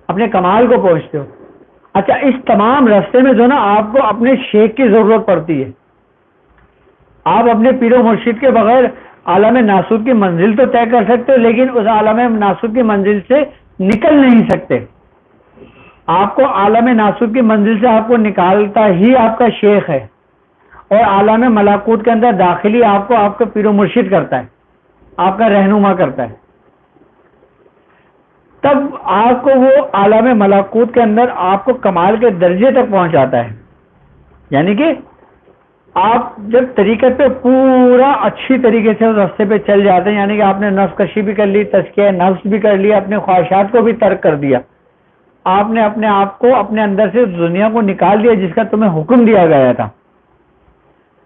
اپنے کمال کو پہنچتے ہو. اچھا، اس تمام راستے میں جو نا آپ کو اپنے شیخ کی ضرورت پڑتی ہے. آپ اپنے پیر و مرشد کے بغیر عالم ناسوت کی منزل تو طے کر سکتے ہو، لیکن اس عالم ناسوت کی منزل سے نکل نہیں سکتے. آپ کو عالم ناسوت کی منزل سے آپ کو نکالتا ہی آپ کا شیخ ہے، اور عالم ملکوت کے اندر داخلی آپ کو آپ کا پیر و مرشد کرتا ہے، آپ کا رہنما کرتا ہے. تب آپ کو وہ عالم ملکوت کے اندر آپ کو کمال کے درجے تک پہنچاتا ہے. یعنی کہ آپ جب طریقت پہ پورا اچھی طریقے سے اس راستے پہ چل جاتے ہیں، یعنی کہ آپ نے نفس کشی بھی کر لی، تزکیہ نفس بھی کر لیا، اپنے خواہشات کو بھی ترک کر دیا، آپ نے اپنے آپ کو اپنے اندر سے دنیا کو نکال دیا جس کا تمہیں حکم دیا گیا تھا.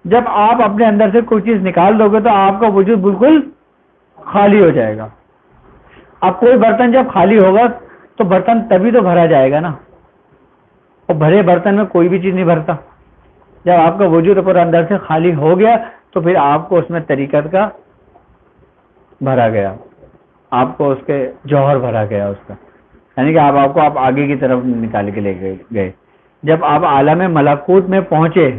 جب آپ اپنے اندر سے کوئی چیز نکال دو گے تو آپ کا وجود بالکل خالی ہو جائے گا. اب کوئی برتن جب خالی ہوگا تو برتن تبھی تو بھرا جائے گا نا، اور بھرے برتن میں کوئی بھی چیز نہیں بھرتا. جب آپ کا وجود پر اندر سے خالی ہو گیا تو پھر آپ کو اس میں طریقت کا بھرا گیا، آپ کو اس کے جوہر بھرا گیا اس کا، یعنی کہ آپ کو آپ آگے کی طرف نکال کے لے گئے. جب آپ عالم ملکوت میں پہنچے،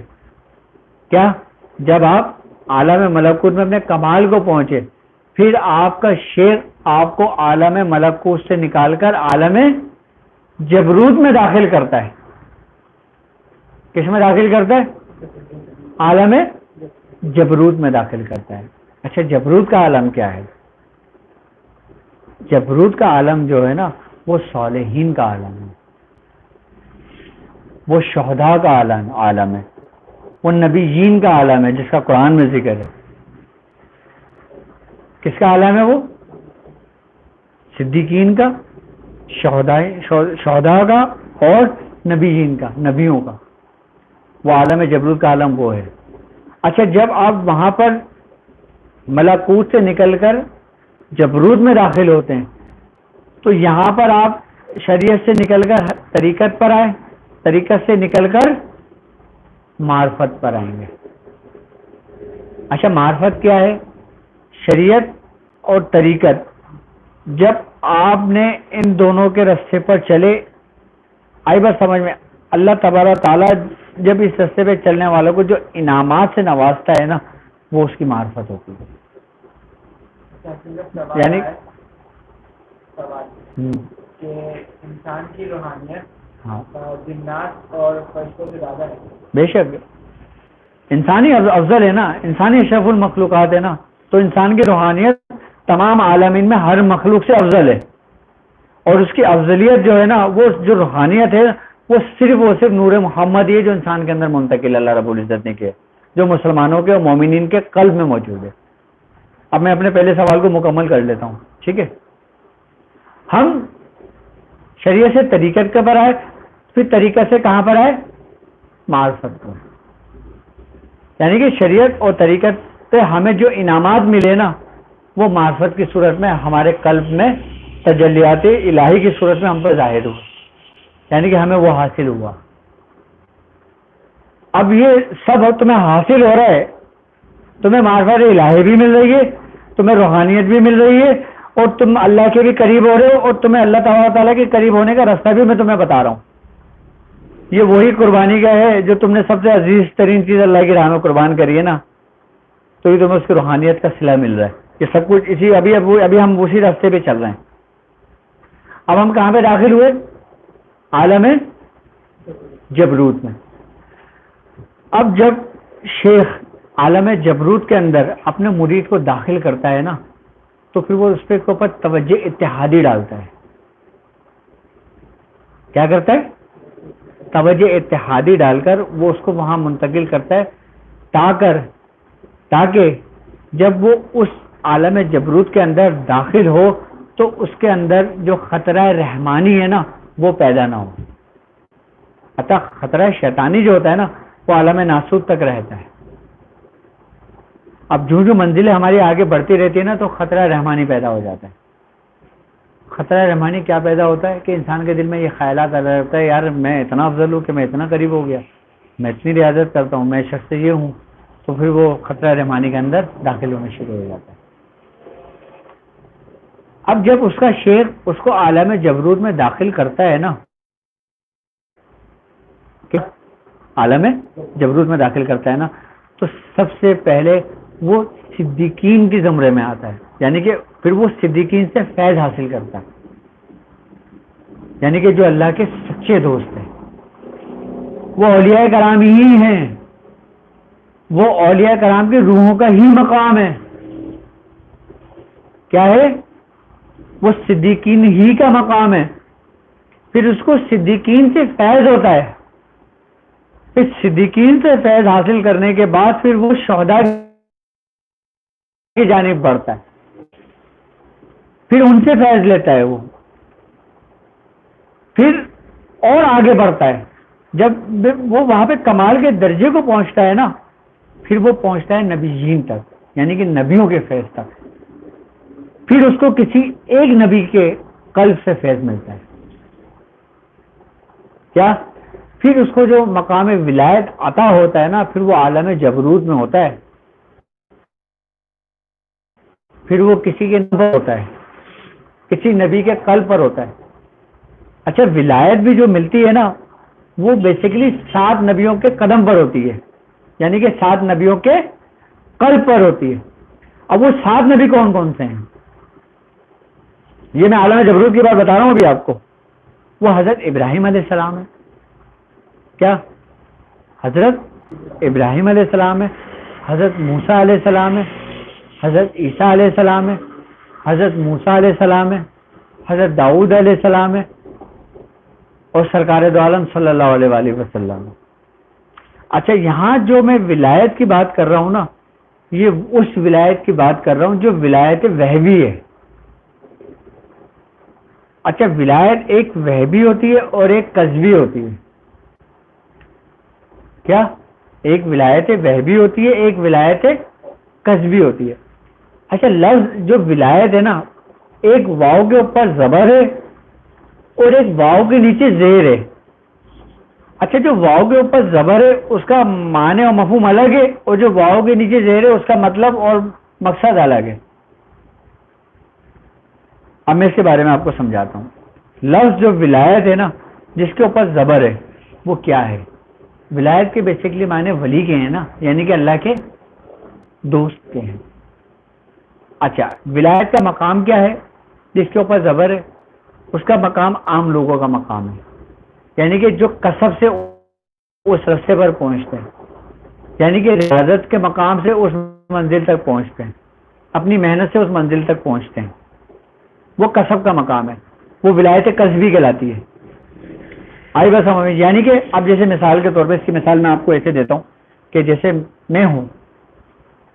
کیا جب آپ عالم ملکوت میں اپنے کمال کو پہنچے، پھر آپ کا شیخ آپ کو عالم ملکوت سے نکال کر عالم جبروت میں داخل کرتا ہے. کس میں داخل کرتا ہے؟ عالم جبروت میں داخل کرتا ہے. اچھا، جبروت کا عالم کیا ہے؟ جبروت کا عالم جو ہے نا وہ صالحین کا عالم ہے، وہ شہداء کا عالم ہے، وہ نبیین کا عالم ہے جس کا قرآن میں ذکر ہے. کس کا عالم ہے؟ وہ صدیقین کا، شہداء کا اور نبیین کا، نبیوں کا. وہ عالم جبروت کا عالم وہ ہے. اچھا، جب آپ وہاں پر ملکوت سے نکل کر جبروت میں داخل ہوتے ہیں تو یہاں پر آپ شریعت سے نکل کر طریقت پر آئے، طریقت سے نکل کر معرفت پر آئیں گے. اچھا، معرفت کیا ہے؟ شریعت اور طریقت. جب آپ نے ان دونوں کے راستے پر چلے، آئی بات سمجھ میں؟ اللہ تبارک تعالیٰ جب اس راستے پہ چلنے والوں کو جو انعامات سے نوازتا ہے نا، وہ اس کی معرفت ہوتی ہے. یعنی کہ انسان کی روحانیت ہاں جنات اور فرشتوں سے زیادہ ہے. بے شک انسانی افضل ہے نا، انسانی اشرف المخلوقات ہے نا، تو انسان کی روحانیت تمام عالمین میں ہر مخلوق سے افضل ہے. اور اس کی افضلیت جو ہے نا، وہ جو روحانیت ہے وہ صرف نور محمد ہی ہے جو انسان کے اندر منتقل اللہ رب العزت نے کیا، جو مسلمانوں کے اور مومنین کے قلب میں موجود ہے. اب میں اپنے پہلے سوال کو مکمل کر لیتا ہوں، ٹھیک ہے؟ ہم شریعت سے طریقت کے پر آئے، پھر طریقت سے کہاں پر آئے؟ معرفت پر. یعنی کہ شریعت اور طریقت سے ہمیں جو انعامات ملے نا، وہ معرفت کی صورت میں ہمارے قلب میں تجلیات الہی کی صورت میں ہم پر ظاہر ہوا، یعنی کہ ہمیں وہ حاصل ہوا. اب یہ سب تمہیں حاصل ہو رہا ہے، تمہیں معرفت الہی بھی مل رہی ہے، تمہیں روحانیت بھی مل رہی ہے، اور تم اللہ کے بھی قریب ہو رہے ہو، اور تمہیں اللہ تعالیٰ کے قریب ہونے کا راستہ بھی میں تمہیں بتا رہا ہوں. یہ وہی قربانی کا ہے جو تم نے سب سے عزیز ترین چیز اللہ کی راہ میں قربان کری ہے نا، تو یہ تمہیں اس کی روحانیت کا صلہ مل رہا ہے. یہ سب کچھ اسی ابھی ہم اسی راستے پہ چل رہے ہیں. اب ہم کہاں پہ داخل ہوئے؟ عالم جبروت میں. اب جب شیخ عالم جبروت کے اندر اپنے مرید کو داخل کرتا ہے نا، تو پھر وہ اس پہ اوپر توجہ اتحادی ڈالتا ہے. کیا کرتا ہے؟ توجہ اتحادی ڈال کر وہ اس کو وہاں منتقل کرتا ہے تاکہ جب وہ اس عالم جبروت کے اندر داخل ہو تو اس کے اندر جو خطرہ رحمانی ہے نا وہ پیدا نہ ہو. اتا خطرہ شیطانی جو ہوتا ہے نا وہ عالم ناسوت تک رہتا ہے. اب جو منزلیں ہماری آگے بڑھتی رہتی ہے نا تو خطرہ رحمانی پیدا ہو جاتا ہے. خطرہ رحمانی کیا پیدا ہوتا ہے کہ انسان کے دل میں یہ خیالات آ رہتا ہے یار میں اتنا افضل ہوں کہ میں اتنا قریب ہو گیا, میں اتنی ریاضت کرتا ہوں, میں شخص یہ ہوں, تو پھر وہ خطرہ رحمانی کے اندر داخل ہونا شروع ہو جاتا ہے. اب جب اس کا شیخ اس کو عالم جبروت میں داخل کرتا ہے نا, عالم جبروت میں داخل کرتا ہے نا, تو سب سے پہلے وہ صدیقین کی زمرے میں آتا ہے, یعنی کہ پھر وہ صدیقین سے فیض حاصل کرتا ہے, یعنی کہ جو اللہ کے سچے دوست ہیں وہ اولیاء کرام ہی ہیں, وہ اولیاء کرام کی روحوں کا ہی مقام ہے. کیا ہے وہ صدیقین ہی کا مقام ہے. پھر اس کو صدیقین سے فیض ہوتا ہے, پھر صدیقین سے فیض حاصل کرنے کے بعد پھر وہ شہداء کی جانب بڑھتا ہے, پھر ان سے فیض لیتا ہے, وہ پھر اور آگے بڑھتا ہے. جب وہ وہاں پہ کمال کے درجے کو پہنچتا ہے نا پھر وہ پہنچتا ہے نبیین تک, یعنی کہ نبیوں کے فیض تک. پھر اس کو کسی ایک نبی کے قلب سے فیض ملتا ہے. کیا پھر اس کو جو مقام ولایت عطا ہوتا ہے نا پھر وہ عالم جبروت میں ہوتا ہے, پھر وہ کسی کے نبی ہوتا ہے, کسی نبی کے قلب پر ہوتا ہے. اچھا ولایت بھی جو ملتی ہے نا وہ بیسیکلی 7 نبیوں کے قدم پر ہوتی ہے, یعنی کہ 7 نبیوں کے قلب پر ہوتی ہے. اب وہ 7 نبی کون کون سے ہیں یہ میں عالم جبروت کی بات بتا رہا ہوں ابھی آپ کو. وہ حضرت ابراہیم علیہ السلام ہے. کیا حضرت ابراہیم علیہ السلام ہے, حضرت موسیٰ علیہ السلام ہے, حضرت عیسیٰ علیہ السلام ہے, حضرت موسیٰ علیہ السلام ہے, حضرت داؤد علیہ السلام ہے, اور سرکار دو عالم صلی اللہ علیہ وآلہ وسلم. اچھا یہاں جو میں ولایت کی بات کر رہا ہوں نا یہ اس ولایت کی بات کر رہا ہوں جو ولایت وہبی ہے. اچھا ولایت ایک وہبی ہوتی ہے اور ایک قذبی ہوتی ہے. کیا ایک ولایت وہبی ہوتی ہے, ایک ولایت قذبی ہوتی ہے. اچھا لفظ جو ولایت ہے نا ایک واو کے اوپر زبر ہے اور ایک واو کے نیچے زیر ہے. اچھا جو واو کے اوپر زبر ہے اس کا معنی اور مفہوم الگ ہے, اور جو واو کے نیچے زیر ہے اس کا مطلب اور مقصد الگ ہے. اب میں اس کے بارے میں آپ کو سمجھاتا ہوں. لفظ جو ولایت ہے نا جس کے اوپر زبر ہے وہ کیا ہے؟ ولایت کے بیسیکلی معنی ولی کے ہیں نا, یعنی کہ اللہ کے دوست کے ہیں. اچھا ولایت کا مقام کیا ہے جس کے اوپر زبر ہے؟ اس کا مقام عام لوگوں کا مقام ہے, یعنی کہ جو کسب سے اس رستے پر پہنچتے ہیں, یعنی کہ ریاضت کے مقام سے اس منزل تک پہنچتے ہیں, اپنی محنت سے اس منزل تک پہنچتے ہیں, وہ کسب کا مقام ہے, وہ ولایت قذبی کہلاتی ہے. آئی بس سمجھ. یعنی کہ اب جیسے مثال کے طور پہ اس کی مثال میں آپ کو ایسے دیتا ہوں کہ جیسے میں ہوں,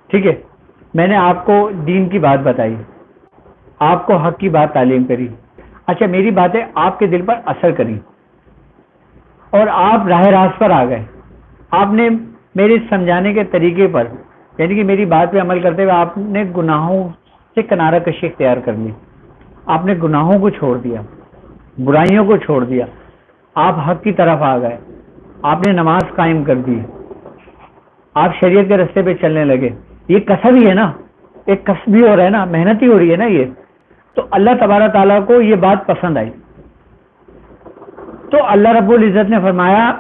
ٹھیک ہے, میں نے آپ کو دین کی بات بتائی, آپ کو حق کی بات تعلیم کری. اچھا میری باتیں آپ کے دل پر اثر کریں اور آپ راہ راست پر آ گئے. آپ نے میرے سمجھانے کے طریقے پر یعنی کہ میری بات پہ عمل کرتے ہوئے آپ نے گناہوں سے کنارہ کشی اختیار کر لی, آپ نے گناہوں کو چھوڑ دیا, برائیوں کو چھوڑ دیا, آپ حق کی طرف آ گئے, آپ نے نماز قائم کر دی, آپ شریعت کے راستے پہ چلنے لگے. یہ کسب ہی ہے نا, ایک کسب بھی ہو رہا ہے نا, محنت ہی ہو رہی ہے نا یہ. تو اللہ تبارک تعالیٰ کو یہ بات پسند آئی, تو اللہ رب العزت نے فرمایا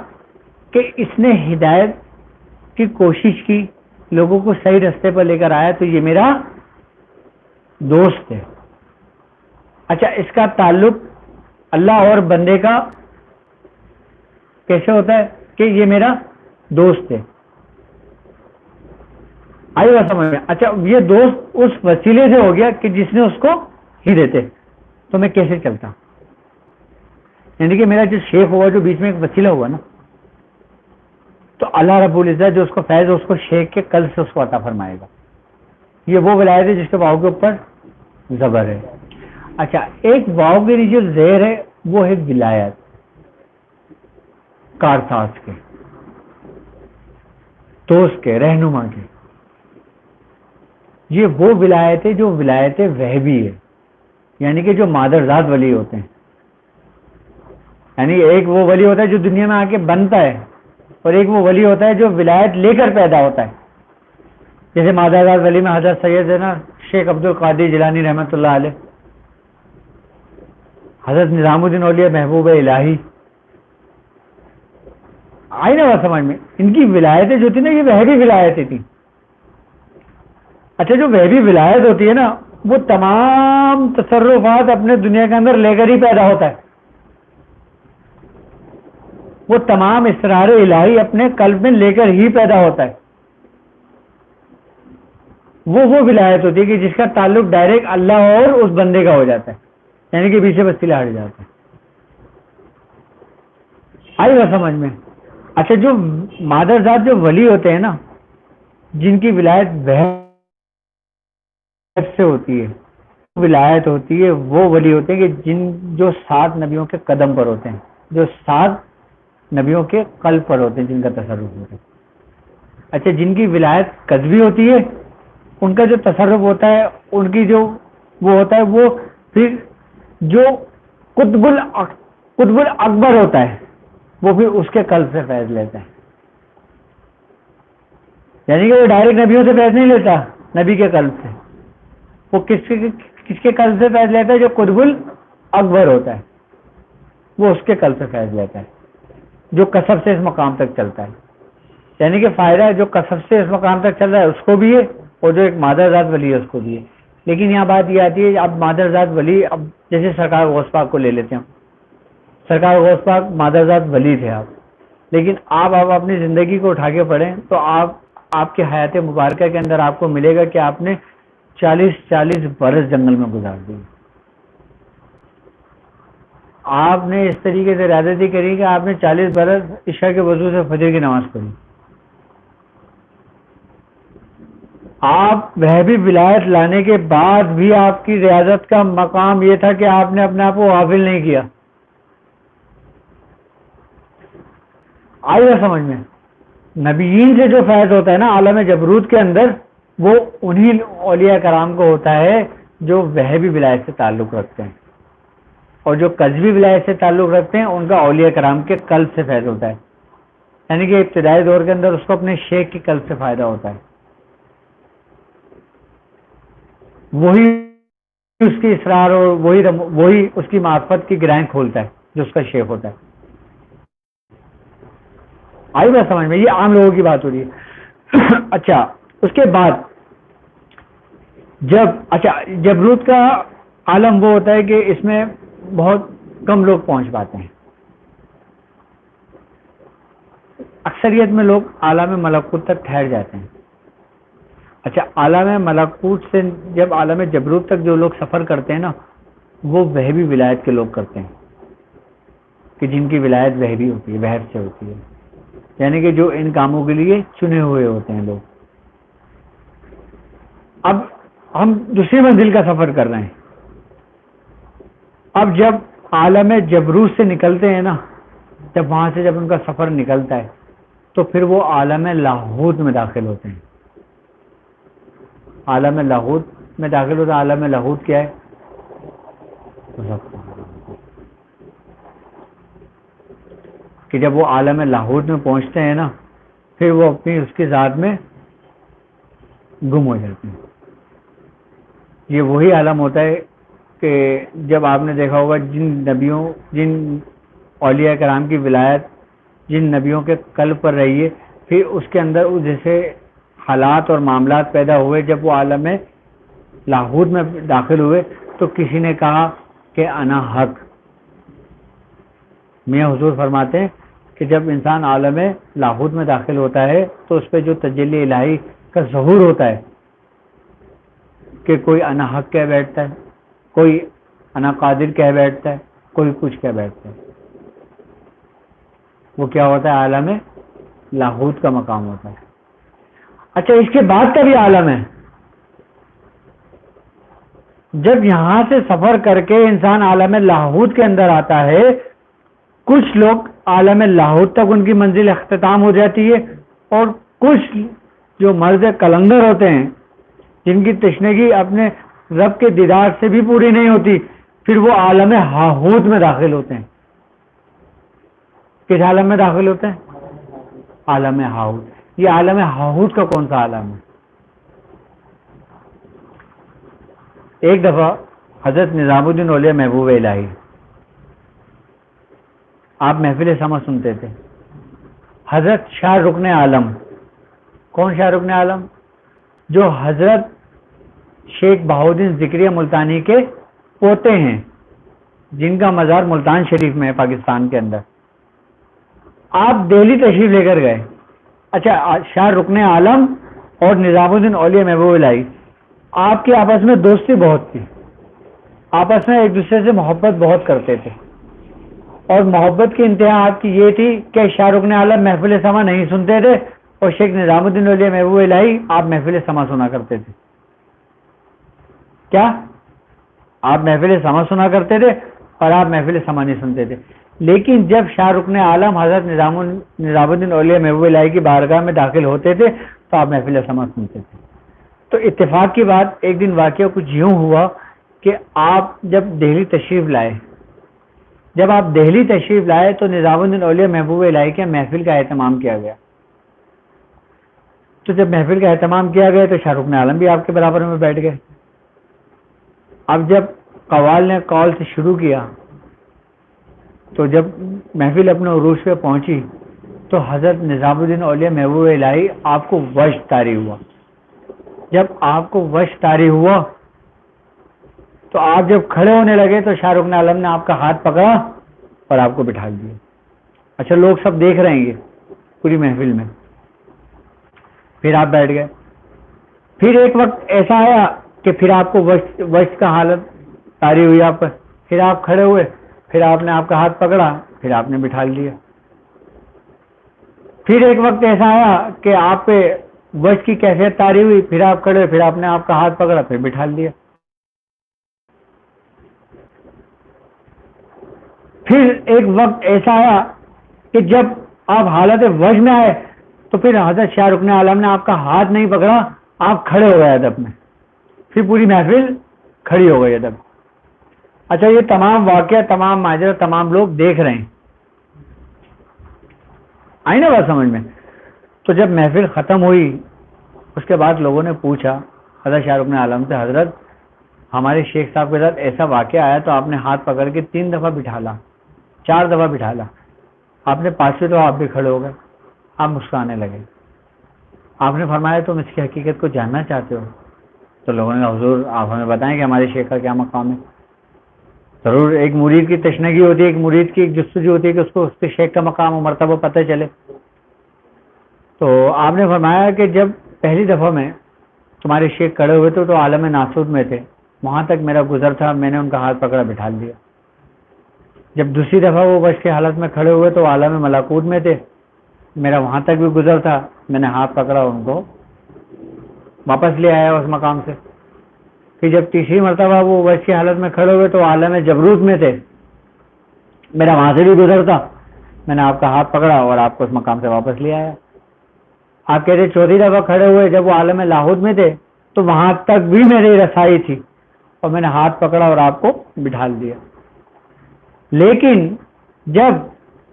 کہ اس نے ہدایت کی کوشش کی, لوگوں کو صحیح راستے پر لے کر آیا, تو یہ میرا دوست ہے. اچھا اس کا تعلق اللہ اور بندے کا کیسے ہوتا ہے کہ یہ میرا دوست ہے. آئی بات سمجھ میں؟ اچھا یہ دوست اس وسیلے سے ہو گیا کہ جس نے اس کو ہی دیتے, تو میں کیسے چلتا. یعنی کہ میرا جو شیخ ہوا جو بیچ میں ایک وسیلہ ہوا نا، تو اللہ رب العزت جو اس کو فیض اس کو شیخ کے قلب سے اس کو عطا فرمائے گا. یہ وہ ولایت ہے جس کے واؤ کے اوپر زبر ہے. اچھا ایک واؤ کے نیچے زیر ہے، وہ ہے ولایت کارساز کے، دوست کے، رہنما کے. یہ وہ ولایت ہے جو ولایت وہبی ہے، یعنی کہ جو مادر ذات ولی ہوتے ہیں. یعنی ایک وہ ولی ہوتا ہے جو دنیا میں آ کے بنتا ہے، اور ایک وہ ولی ہوتا ہے جو ولایت لے کر پیدا ہوتا ہے. جیسے مادر ذات ولی میں حضرت سید ہے نا شیخ عبد القادر جیلانی رحمۃ اللہ علیہ، حضرت نظام الدین اولیاء محبوب الہی، آئی نا بات سمجھ میں. ان کی ولایتیں جو تھی نا یہ وہبی ولایتیں تھیں. اچھا جو وہبی ولایت ہوتی ہے نا وہ تمام تصرفات اپنے دنیا کے اندر لے کر ہی پیدا ہوتا ہے. وہ تمام اسرار الہی اپنے قلب میں لے کر ہی پیدا ہوتا ہے. وہ ولایت ہوتی ہے کہ جس کا تعلق ڈائریکٹ اللہ اور اس بندے کا ہو جاتا ہے، یعنی کہ پیچھے وسیلہ ہٹ جاتا ہے. آئی بات سمجھ میں. اچھا جو مادر ذات جو ولی ہوتے ہیں نا جن کی ولایت سے ہوتی ہے، ولایت ہوتی ہے وہ ولی ہوتے ہیں کہ جو 7 نبیوں کے قدم پر ہوتے ہیں، جو 7 نبیوں کے قلب پر ہوتے ہیں، جن کا تصرف ہوتا ہے. اچھا جن کی ولایت قذبی ہوتی ہے ان کا جو تصرف ہوتا ہے، ان کی جو وہ ہوتا ہے، وہ پھر جو قطب الاکبر ہوتا ہے وہ پھر اس کے قلب سے فیض لیتا ہے. یعنی کہ وہ ڈائریکٹ نبیوں سے فیض نہیں لیتا، نبی کے قلب سے. وہ کس کے قلب سے فیض لیتا ہے؟ جو قطب الاکبر ہوتا ہے وہ اس کے قلب سے فیض لیتا ہے، جو کسب سے اس مقام تک چلتا ہے. یعنی کہ فائدہ جو کسب سے اس مقام تک چل رہا ہے اس کو بھی ہے، اور جو ایک مادر ذات ولی ہے اس کو بھی ہے. لیکن یہاں بات یہ آتی ہے اب مادر ذات ولی، اب جیسے سرکار غوث پاک کو لے لیتے ہیں. سرکار غوث پاک مادر ذات ولی تھے آپ، لیکن آپ اپنی زندگی کو اٹھا کے پڑھیں تو آپ کے حیات مبارکہ کے اندر آپ کو ملے گا کہ آپ نے 40 برس جنگل میں گزار دی. آپ نے اس طریقے سے ریاضتی کری کہ آپ نے 40 برس عشاء کے وضو سے فجر کی نماز پڑھی. آپ وہبی ولایت لانے کے بعد بھی آپ کی ریاضت کا مقام یہ تھا کہ آپ نے اپنے آپ کو غافل نہیں کیا. آئی سمجھ میں. نبیین سے جو فیض ہوتا ہے نا عالم جبروت کے اندر، وہ انہی اولیاء کرام کو ہوتا ہے جو وہبی ولایت سے تعلق رکھتے ہیں، اور جو قذبی ولایت سے تعلق رکھتے ہیں ان کا اولیاء کرام کے قلب سے فیض ہوتا ہے. یعنی کہ ابتدائی دور کے اندر اس کو اپنے شیخ کے قلب سے فائدہ ہوتا ہے، وہی اس کی اسرار اور وہی اس کی معرفت کی گرہیں کھولتا ہے جو اس کا شیخ ہوتا ہے. آئی بات سمجھ میں. یہ عام لوگوں کی بات ہو رہی ہے. اچھا اس کے بعد جبروت کا عالم وہ ہوتا ہے کہ اس میں بہت کم لوگ پہنچ پاتے ہیں. اکثریت میں لوگ عالم ملکوت تک ٹھہر جاتے ہیں. اچھا عالم ملکوت سے جب عالم جبروت تک جو لوگ سفر کرتے ہیں نا وہ وہبی ولایت کے لوگ کرتے ہیں، کہ جن کی ولایت وہبی ہوتی ہے، وہب سے ہوتی ہے. یعنی کہ جو ان کاموں کے لیے چنے ہوئے ہوتے ہیں لوگ. اب ہم دوسری منزل کا سفر کر رہے ہیں. اب جب عالم جبروت سے نکلتے ہیں نا، جب وہاں سے جب ان کا سفر نکلتا ہے تو پھر وہ عالم لاہوت میں داخل ہوتے ہیں. عالم لاہوت میں داخل ہوتا ہے. عالم لاہوت کیا ہے؟ کہ جب وہ عالم لاہوت میں پہنچتے ہیں نا پھر وہ اپنی اس کی ذات میں گم ہو جاتے ہیں. یہ وہی عالم ہوتا ہے کہ جب آپ نے دیکھا ہوگا جن اولیاء کرام کی ولایت جن نبیوں کے قلب پر رہی ہے، پھر اس کے اندر جیسے حالات اور معاملات پیدا ہوئے، جب وہ عالم لاہوت میں داخل ہوئے تو کسی نے کہا کہ انا حق. میاں حضور فرماتے ہیں کہ جب انسان عالم لاہوت میں داخل ہوتا ہے تو اس پہ جو تجلی الہی کا ظہور ہوتا ہے کہ کوئی انا حق کہہ بیٹھتا ہے، کوئی انا قادر کہہ بیٹھتا ہے، کوئی کچھ کہہ بیٹھتا ہے. وہ کیا ہوتا ہے؟ عالم لاہوت کا مقام ہوتا ہے. اچھا اس کے بعد کا بھی عالم ہے. جب یہاں سے سفر کر کے انسان عالم لاہوت کے اندر آتا ہے، کچھ لوگ عالم لاہوت تک ان کی منزل اختتام ہو جاتی ہے، اور کچھ جو مرد قلندر ہوتے ہیں جن کی تشنگی اپنے رب کے دیدار سے بھی پوری نہیں ہوتی، پھر وہ عالم ہاہوت میں داخل ہوتے ہیں. کس عالم میں داخل ہوتے ہیں؟ عالم ہاہوت. یہ عالم ہاہوت کا کون سا عالم ہے؟ ایک دفعہ حضرت نظام الدین اولیاء محبوب الہی آپ محفل سما سنتے تھے. حضرت شاہ رکن عالم، کون شاہ رکن عالم؟ جو حضرت شیخ بہاؤالدین ذکریہ ملتانی کے پوتے ہیں، جن کا مزار ملتان شریف میں ہے پاکستان کے اندر. آپ دہلی تشریف لے کر گئے. اچھا شاہ رکن عالم اور نظام الدین اولیاء محبوب الہی آپ کی آپس میں دوستی بہت تھی، آپس میں ایک دوسرے سے محبت بہت کرتے تھے، اور محبت کی انتہا آپ کی یہ تھی کہ شاہ رکن عالم محفل سما نہیں سنتے تھے، اور شیخ نظام الدین اولیاء محبوب الہی آپ محفل سما سنا کرتے تھے. کیا آپ محفل سما سنا کرتے تھے اور آپ محفل سما نہیں سنتے تھے؟ لیکن جب شاہ رکن عالم حضرت نظام الدین اولیاء محبوب الہی کی بارگاہ میں داخل ہوتے تھے تو آپ محفل سما سنتے تھے. تو اتفاق کی بات، ایک دن واقعہ کچھ یوں ہوا کہ آپ جب دہلی تشریف لائے تو نظام الدین اولیاء محبوب الہی کے محفل کا اہتمام کیا گیا. تو جب محفل کا اہتمام کیا گیا تو شاہ رکن عالم بھی آپ کے برابر میں بیٹھ گئے. اب جب قوال نے قول سے شروع کیا تو جب محفل اپنے عروج پہ پہنچی تو حضرت نظام الدین اولیاء محبوب الہی آپ کو وش طاری ہوا. جب آپ کو وش طاری ہوا تو آپ جب کھڑے ہونے لگے تو شاہ رکن عالم نے آپ کا ہاتھ پکڑا اور آپ کو بٹھا دیا. اچھا لوگ سب دیکھ رہے ہیں یہ پوری محفل میں. پھر آپ بیٹھ گئے. پھر ایک وقت ایسا آیا کہ پھر آپ کو وش کا حالت طاری ہوئی آپ پر. پھر آپ کھڑے ہوئے، پھر آپ نے آپ کا ہاتھ پکڑا، پھر آپ نے بٹھا لیا. پھر ایک وقت ایسا آیا کہ آپ پہ وش کی کیفیت طاری ہوئی، پھر آپ کھڑے ہوئے، پھر آپ نے آپ کا ہاتھ پکڑا، پھر بٹھا لیا. پھر ایک وقت ایسا آیا کہ جب آپ حالت وش میں آئے تو پھر حضرت شاہ رکن عالم نے آپ کا ہاتھ نہیں پکڑا، آپ کھڑے ہو گئے ادب میں. پھر پوری محفل کھڑی ہو گئی ادب. اچھا یہ تمام واقعہ، تمام ماجرا، تمام لوگ دیکھ رہے ہیں. آئی نا بات سمجھ میں؟ تو جب محفل ختم ہوئی اس کے بعد لوگوں نے پوچھا حضرت شاہ رکن عالم سے، حضرت ہمارے شیخ صاحب کے ساتھ ایسا واقعہ آیا تو آپ نے ہاتھ پکڑ کے 3 دفعہ بٹھالا، 4 دفعہ بٹھالا، آپ نے 5ویں دفعہ آپ بھی کھڑے ہو گئے. آپ مسکرانے لگے. آپ نے فرمایا تم اس کی حقیقت کو جاننا چاہتے ہو؟ تو لوگوں نے کہا حضور آپ ہمیں بتائیں کہ ہمارے شیخ کا کیا مقام ہے. ضرور ایک مرید کی تشنگی ہوتی ہے، ایک مرید کی ایک جستجو ہوتی ہے کہ اس کو اس کے شیخ کا مقام و مرتبہ پتہ چلے. تو آپ نے فرمایا کہ جب پہلی دفعہ میں تمہارے شیخ کھڑے ہوئے تھے تو عالم ناسوت میں تھے، وہاں تک میرا گزر تھا، میں نے ان کا ہاتھ پکڑا بٹھا دیا. جب دوسری دفعہ وہ وش کی حالت میں کھڑے ہوئے تو عالم ملکوت میں تھے، میرا وہاں تک بھی گزر تھا، میں نے ہاتھ پکڑا ان کو واپس لے آیا اس مقام سے. پھر جب تیسری مرتبہ وہ وش کی حالت میں کھڑے ہوئے تو عالم جبروت میں تھے، میرا وہاں سے بھی گزر تھا، میں نے آپ کا ہاتھ پکڑا اور آپ کو اس مقام سے واپس لے آیا. آپ کہتے چوتھی دفعہ کھڑے ہوئے جب وہ عالم لاہوت میں تھے تو وہاں تک بھی میری رسائی تھی اور میں نے ہاتھ پکڑا اور آپ کو بٹھا دیا. لیکن جب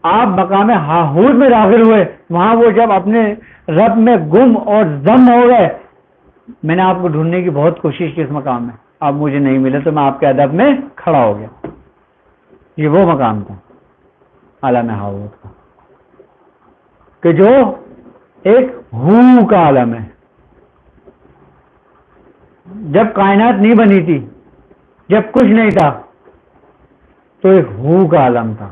آپ مقام ہاہوت میں داخل ہوئے، وہاں وہ جب اپنے رب میں گم اور ضم ہو گئے، میں نے آپ کو ڈھونڈنے کی بہت کوشش کی اس مقام میں، آپ مجھے نہیں ملے تو میں آپ کے ادب میں کھڑا ہو گیا. یہ وہ مقام تھا عالم ہاہوت کا کہ جو ایک ہو کا عالم ہے. جب کائنات نہیں بنی تھی، جب کچھ نہیں تھا تو ایک ہو کا عالم تھا.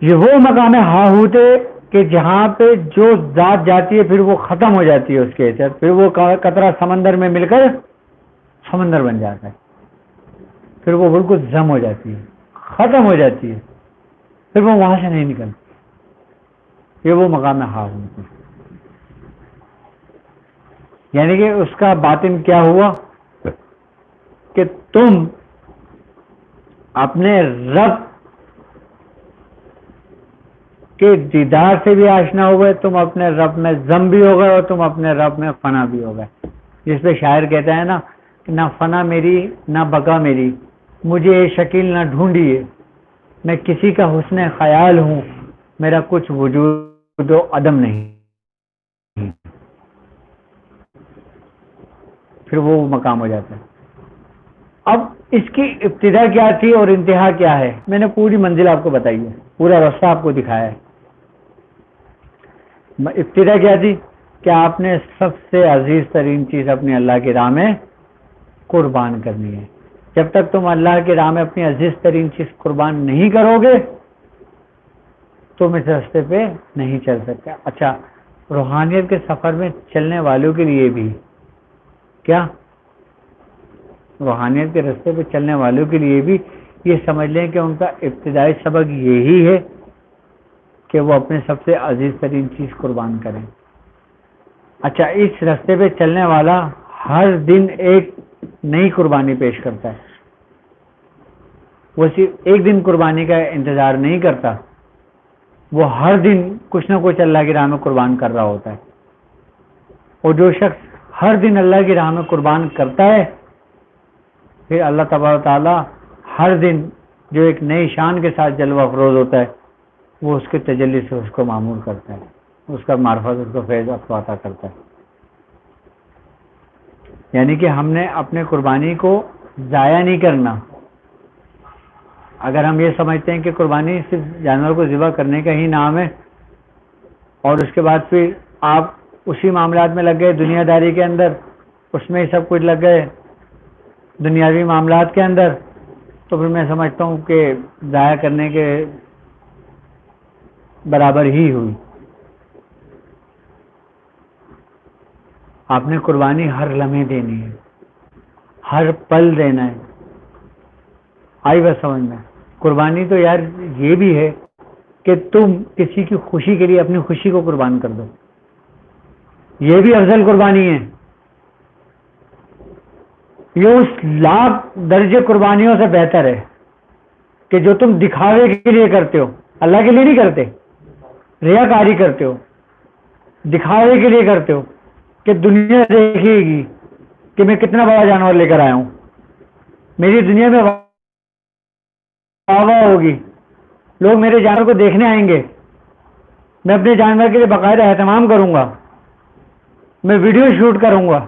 یہ وہ مقام ہاہوت ہے کہ جہاں پہ جو ذات جاتی ہے پھر وہ ختم ہو جاتی ہے اس کے حیثیت، پھر وہ قطرہ سمندر میں مل کر سمندر بن جاتا ہے، پھر وہ بالکل ضم ہو جاتی ہے، ختم ہو جاتی ہے، پھر وہ وہاں سے نہیں نکلتی، یہ وہ مقام حال ہوتی ہے. یعنی کہ اس کا باطن کیا ہوا کہ تم اپنے رب کے دیدار سے بھی آشنا ہو گئے، تم اپنے رب میں ضم بھی ہو گئے اور تم اپنے رب میں فنا بھی ہو گئے. جس پہ شاعر کہتا ہے نا کہ نہ فنا میری نہ بقا میری، مجھے یہ شکیل نہ ڈھونڈیے، میں کسی کا حسن خیال ہوں، میرا کچھ وجود و عدم نہیں. پھر وہ مقام ہو جاتا ہے. اب اس کی ابتدا کیا تھی اور انتہا کیا ہے؟ میں نے پوری منزل آپ کو بتائی ہے، پورا راستہ آپ کو دکھایا ہے. ابتدا کیا تھی کہ آپ نے سب سے عزیز ترین چیز اپنی اللہ کی راہ میں قربان کرنی ہے. جب تک تم اللہ کی راہ میں اپنی عزیز ترین چیز قربان نہیں کرو گے تم اس راستے پہ نہیں چل سکتے. اچھا، روحانیت کے سفر میں چلنے والوں کے لیے بھی کیا، روحانیت کے راستے پہ چلنے والوں کے لیے بھی یہ سمجھ لیں کہ ان کا ابتدائی سبق یہی ہے کہ وہ اپنے سب سے عزیز ترین چیز قربان کریں. اچھا، اس راستے پہ چلنے والا ہر دن ایک نئی قربانی پیش کرتا ہے. وہ صرف ایک دن قربانی کا انتظار نہیں کرتا، وہ ہر دن کچھ نہ کچھ اللہ کی راہ میں قربان کر رہا ہوتا ہے. اور جو شخص ہر دن اللہ کی راہ میں قربان کرتا ہے، پھر اللہ تبارک و تعالیٰ ہر دن جو ایک نئی شان کے ساتھ جلوہ افروز ہوتا ہے، وہ اس کے تجلی سے اس کو معمور کرتا ہے، اس کا معرفت، اس کو فیض عطا کرتا ہے. یعنی کہ ہم نے اپنے قربانی کو ضائع نہیں کرنا. اگر ہم یہ سمجھتے ہیں کہ قربانی صرف جانور کو ذبح کرنے کا ہی نام ہے اور اس کے بعد پھر آپ اسی معاملات میں لگ گئے، دنیا داری کے اندر اس میں ہی سب کچھ لگ گئے، دنیاوی معاملات کے اندر، تو پھر میں سمجھتا ہوں کہ ضائع کرنے کے برابر ہی ہوئی. آپ نے قربانی ہر لمحے دینی ہے، ہر پل دینا ہے. آئی بس سمجھ میں؟ قربانی تو یار یہ بھی ہے کہ تم کسی کی خوشی کے لیے اپنی خوشی کو قربان کر دو، یہ بھی افضل قربانی ہے. یہ اس لاکھ درجے قربانیوں سے بہتر ہے کہ جو تم دکھاوے کے لیے کرتے ہو، اللہ کے لیے نہیں کرتے، ریاکاری کرتے ہو، دکھاوے کے لیے کرتے ہو کہ دنیا دیکھے گی کہ میں کتنا بڑا جانور لے کر آیا ہوں، میری دنیا میں واہ ہوگی، لوگ میرے جانور کو دیکھنے آئیں گے، میں اپنے جانور کے لیے باقاعدہ اہتمام کروں گا، میں ویڈیو شوٹ کروں گا،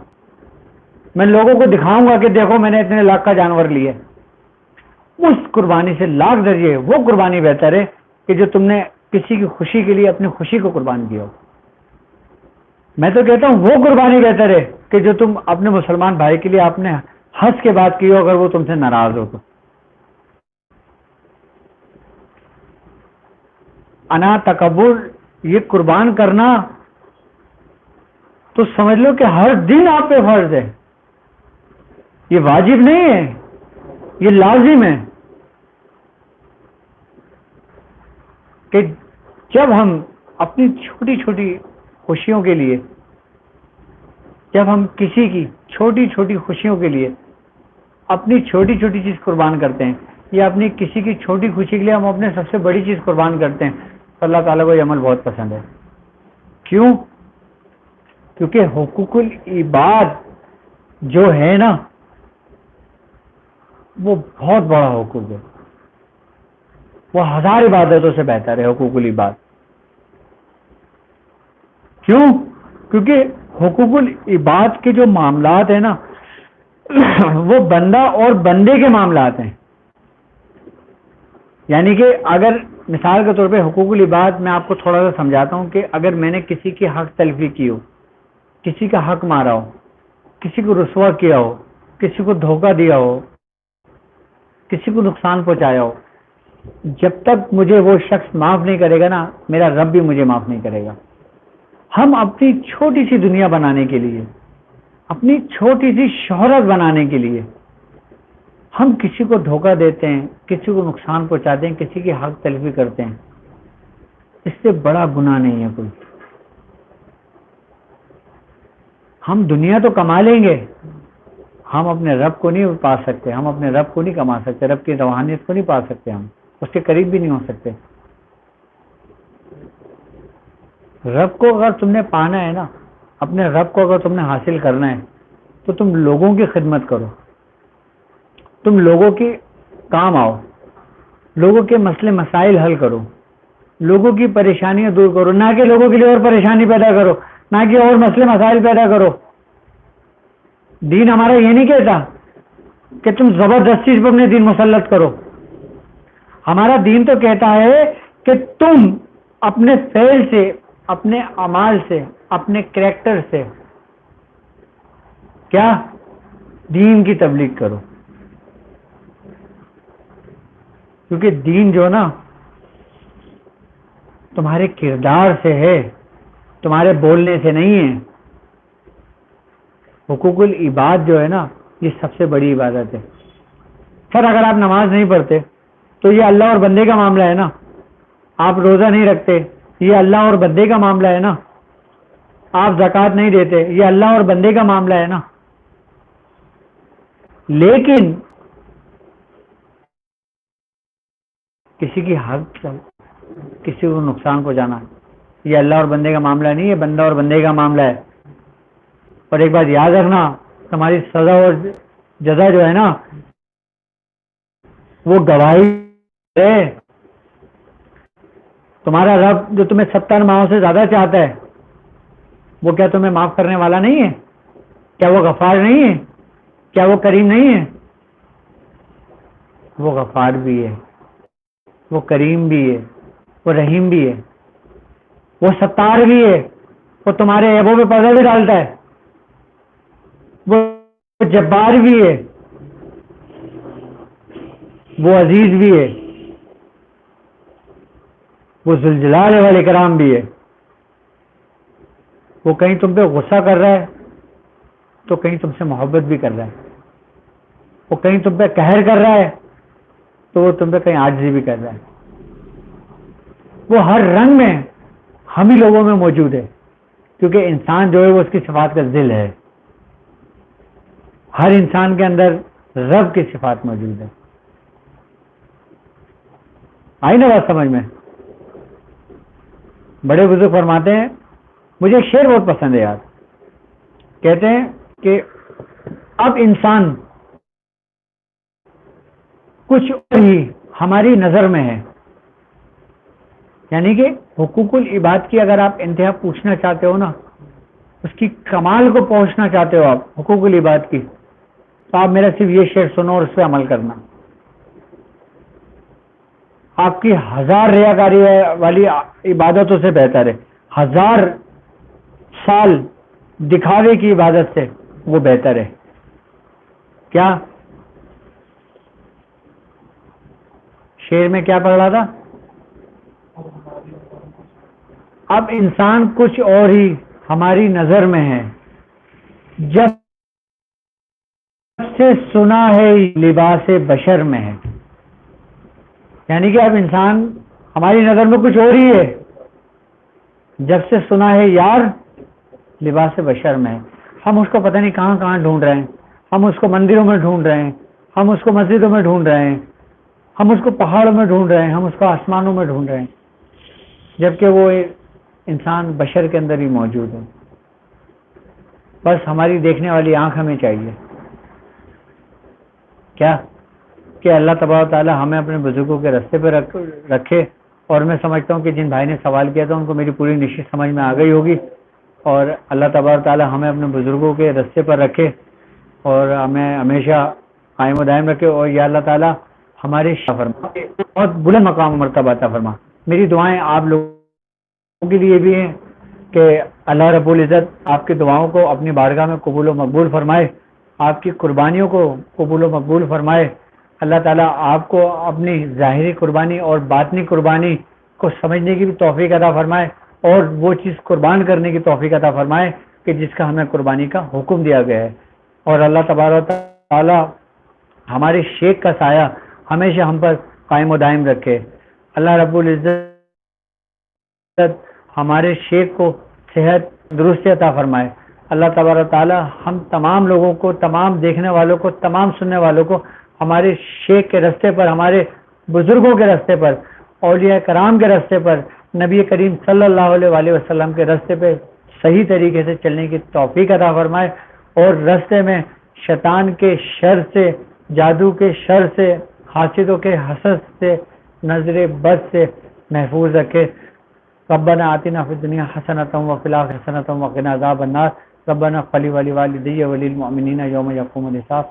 میں لوگوں کو دکھاؤں گا کہ دیکھو میں نے اتنے لاکھ کا جانور لیا. اس قربانی سے لاکھ درجے وہ قربانی بہتر ہے کہ جو تم نے کسی کی خوشی کے لیے اپنی خوشی کو قربان کیا ہو. میں تو کہتا ہوں وہ قربانی بہتر ہے کہ جو تم اپنے مسلمان بھائی کے لیے آپ نے ہنس کے بات کی ہو اگر وہ تم سے ناراض ہو تو. انا تکبر، یہ قربان کرنا تو سمجھ لو کہ ہر دن آپ پہ فرض ہے، یہ واجب نہیں ہے، یہ لازم ہے کہ جب ہم اپنی چھوٹی چھوٹی خوشیوں کے لیے، جب ہم کسی کی چھوٹی چھوٹی خوشیوں کے لیے اپنی چھوٹی چھوٹی چیز قربان کرتے ہیں یا اپنی کسی کی چھوٹی خوشی کے لیے ہم اپنے سب سے بڑی چیز قربان کرتے ہیں، تو اللہ تعالیٰ کو یہ عمل بہت پسند ہے. کیوں؟ کیونکہ حقوق العباد جو ہے نا وہ بہت بڑا حقوق ہے، وہ ہزار عبادتوں سے بہتر ہے حقوق العباد. کیوں؟ کیونکہ حقوق العباد کے جو معاملات ہیں نا وہ بندہ اور بندے کے معاملات ہیں. یعنی کہ اگر مثال کے طور پہ حقوق العباد میں آپ کو تھوڑا سا سمجھاتا ہوں کہ اگر میں نے کسی کی حق تلفی کی ہو، کسی کا حق مارا ہو، کسی کو رسوا کیا ہو، کسی کو دھوکہ دیا ہو، کسی کو نقصان پہنچایا ہو، جب تک مجھے وہ شخص معاف نہیں کرے گا نا میرا رب بھی مجھے معاف نہیں کرے گا. ہم اپنی چھوٹی سی دنیا بنانے کے لیے، اپنی چھوٹی سی شہرت بنانے کے لیے ہم کسی کو دھوکہ دیتے ہیں، کسی کو نقصان پہنچاتے ہیں، کسی کی حق تلفی کرتے ہیں، اس سے بڑا گناہ نہیں ہے کوئی. ہم دنیا تو کما لیں گے، ہم اپنے رب کو نہیں پا سکتے، ہم اپنے رب کو نہیں کما سکتے، رب کی روحانیت کو نہیں پا سکتے، ہم اس کے قریب بھی نہیں ہو سکتے. رب کو اگر تم نے پانا ہے نا، اپنے رب کو اگر تم نے حاصل کرنا ہے تو تم لوگوں کی خدمت کرو، تم لوگوں کی کام آؤ، لوگوں کے مسئلے مسائل حل کرو، لوگوں کی پریشانیاں دور کرو، نہ کہ لوگوں کے لیے اور پریشانی پیدا کرو، نہ کہ اور مسئلے مسائل پیدا کرو. دین ہمارا یہ نہیں کہتا کہ تم زبردستی پر اپنے دین مسلط کرو. ہمارا دین تو کہتا ہے کہ تم اپنے فعل سے، اپنے اعمال سے، اپنے کریکٹر سے کیا دین کی تبلیغ کرو. کیونکہ دین جو نا تمہارے کردار سے ہے، تمہارے بولنے سے نہیں ہے. حقوق العباد جو ہے نا یہ سب سے بڑی عبادت ہے. سر اگر آپ نماز نہیں پڑھتے تو یہ اللہ اور بندے کا معاملہ ہے نا. آپ روزہ نہیں رکھتے، یہ اللہ اور بندے کا معاملہ ہے نا. آپ زکوٰۃ نہیں دیتے، یہ اللہ اور بندے کا معاملہ ہے نا. لیکن کسی کی حق، کسی کو نقصان پہنچانا یہ اللہ اور بندے کا معاملہ نہیں ہے، بندہ اور بندے کا معاملہ ہے. اور ایک بات یاد رکھنا، تمہاری سزا اور جزا جو ہے نا وہ گواہی ہے. تمہارا رب جو تمہیں 70 ماہوں سے زیادہ چاہتا ہے وہ کیا تمہیں معاف کرنے والا نہیں ہے؟ کیا وہ غفار نہیں ہے؟ کیا وہ کریم نہیں ہے؟ وہ غفار بھی ہے، وہ کریم بھی ہے، وہ رحیم بھی ہے، وہ ستار بھی ہے، وہ تمہارے عیبوں پہ پردہ بھی ڈالتا ہے، وہ جبار بھی ہے، وہ عزیز بھی ہے، وہ ذوالجلال والاکرام بھی ہے. وہ کہیں تم پہ غصہ کر رہا ہے تو کہیں تم سے محبت بھی کر رہا ہے. وہ کہیں تم پہ قہر کر رہا ہے تو وہ تم پہ کہیں عاجزی بھی کر رہا ہے. وہ ہر رنگ میں ہم ہی لوگوں میں موجود ہے، کیونکہ انسان جو ہے وہ اس کی صفات کا ذل ہے. ہر انسان کے اندر رب کی صفات موجود ہے. آئی نا بات سمجھ میں؟ بڑے بزرگ فرماتے ہیں، مجھے ایک شعر بہت پسند ہے یار. کہتے ہیں کہ اب انسان کچھ اور ہی ہماری نظر میں ہے. یعنی کہ حقوق العباد کی اگر آپ انتہا پوچھنا چاہتے ہو نا، اس کی کمال کو پہنچنا چاہتے ہو آپ حقوق العباد کی، تو آپ میرا صرف یہ شعر سنو اور اس پہ عمل کرنا. آپ کی 1000 ریاکاری والی عبادتوں سے بہتر ہے، 1000 سال دکھاوے کی عبادت سے وہ بہتر ہے. کیا شعر میں کیا پڑھ رہا تھا؟ اب انسان کچھ اور ہی ہماری نظر میں ہے، جب سے سنا ہے لباس بشر میں ہے. یعنی کہ اب انسان ہماری نظر میں کچھ اور ہی ہے جب سے سنا ہے یار لباس بشر میں ہے. ہم اس کو پتہ نہیں کہاں کہاں ڈھونڈ رہے ہیں، ہم اس کو مندروں میں ڈھونڈ رہے ہیں، ہم اس کو مسجدوں میں ڈھونڈ رہے ہیں، ہم اس کو پہاڑوں میں ڈھونڈ رہے ہیں، ہم اس کو آسمانوں میں ڈھونڈ رہے ہیں، جبکہ وہ انسان بشر کے اندر ہی موجود ہے. بس ہماری دیکھنے والی آنکھ ہمیں چاہیے. کیا کہ اللہ تبارک و تعالی ہمیں اپنے بزرگوں کے راستے پہ رکھے. اور میں سمجھتا ہوں کہ جن بھائی نے سوال کیا تھا ان کو میری پوری نشچت سمجھ میں آ گئی ہوگی. اور اللہ تبارک و تعالی ہمیں اپنے بزرگوں کے راستے پر رکھے اور ہمیں ہمیشہ قائم و دائم رکھے. اور یا اللہ تعالی ہمارے فرما بہت بلند مقام و مرتبہ عطا فرما. میری دعائیں آپ لوگوں کے لیے بھی ہیں کہ اللہ رب العزت آپ کی دعاؤں کو اپنی بارگاہ میں قبول و مقبول فرمائے، آپ کی قربانیوں کو قبول و مقبول فرمائے. اللہ تعالیٰ آپ کو اپنی ظاہری قربانی اور باطنی قربانی کو سمجھنے کی بھی توفیق عطا فرمائے اور وہ چیز قربان کرنے کی توفیق عطا فرمائے کہ جس کا ہمیں قربانی کا حکم دیا گیا ہے. اور اللہ تبارک و تعالیٰ ہمارے شیخ کا سایہ ہمیشہ ہم پر قائم و دائم رکھے۔ اللہ رب العزت ہمارے شیخ کو صحت درستی عطا فرمائے۔ اللہ تبارک و تعالی ہم تمام لوگوں کو، تمام دیکھنے والوں کو، تمام سننے والوں کو ہمارے شیخ کے راستے پر، ہمارے بزرگوں کے راستے پر، اولیاء کرام کے راستے پر، نبی کریم صلی اللہ علیہ وآلہ وسلم کے راستے پہ صحیح طریقے سے چلنے کی توفیق عطا فرمائے، اور راستے میں شیطان کے شر سے، جادو کے شر سے، حاسدوں کے حسد سے، نظر بد سے محفوظ رکھے۔ ربنا آتنا فی الدنیا حسنۃ وفی الآخرۃ حسنۃ وقنا عذاب النار۔ ربنا اغفر لی ولوالدی وللمؤمنین یوم یقوم الحساب۔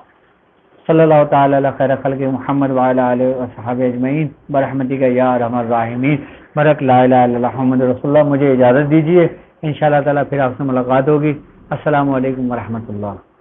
صلی اللہ تعالی علی خیر خلق محمد وعلی آلہ وصحبہ اجمعین برحمتک یا ارحم الراحمین۔ برک لا الہ الا اللہ محمد رسول اللہ۔ مجھے اجازت دیجیے، انشاءاللہ تعالی پھر آپ سے ملاقات ہوگی۔ السلام علیکم ورحمۃ اللہ۔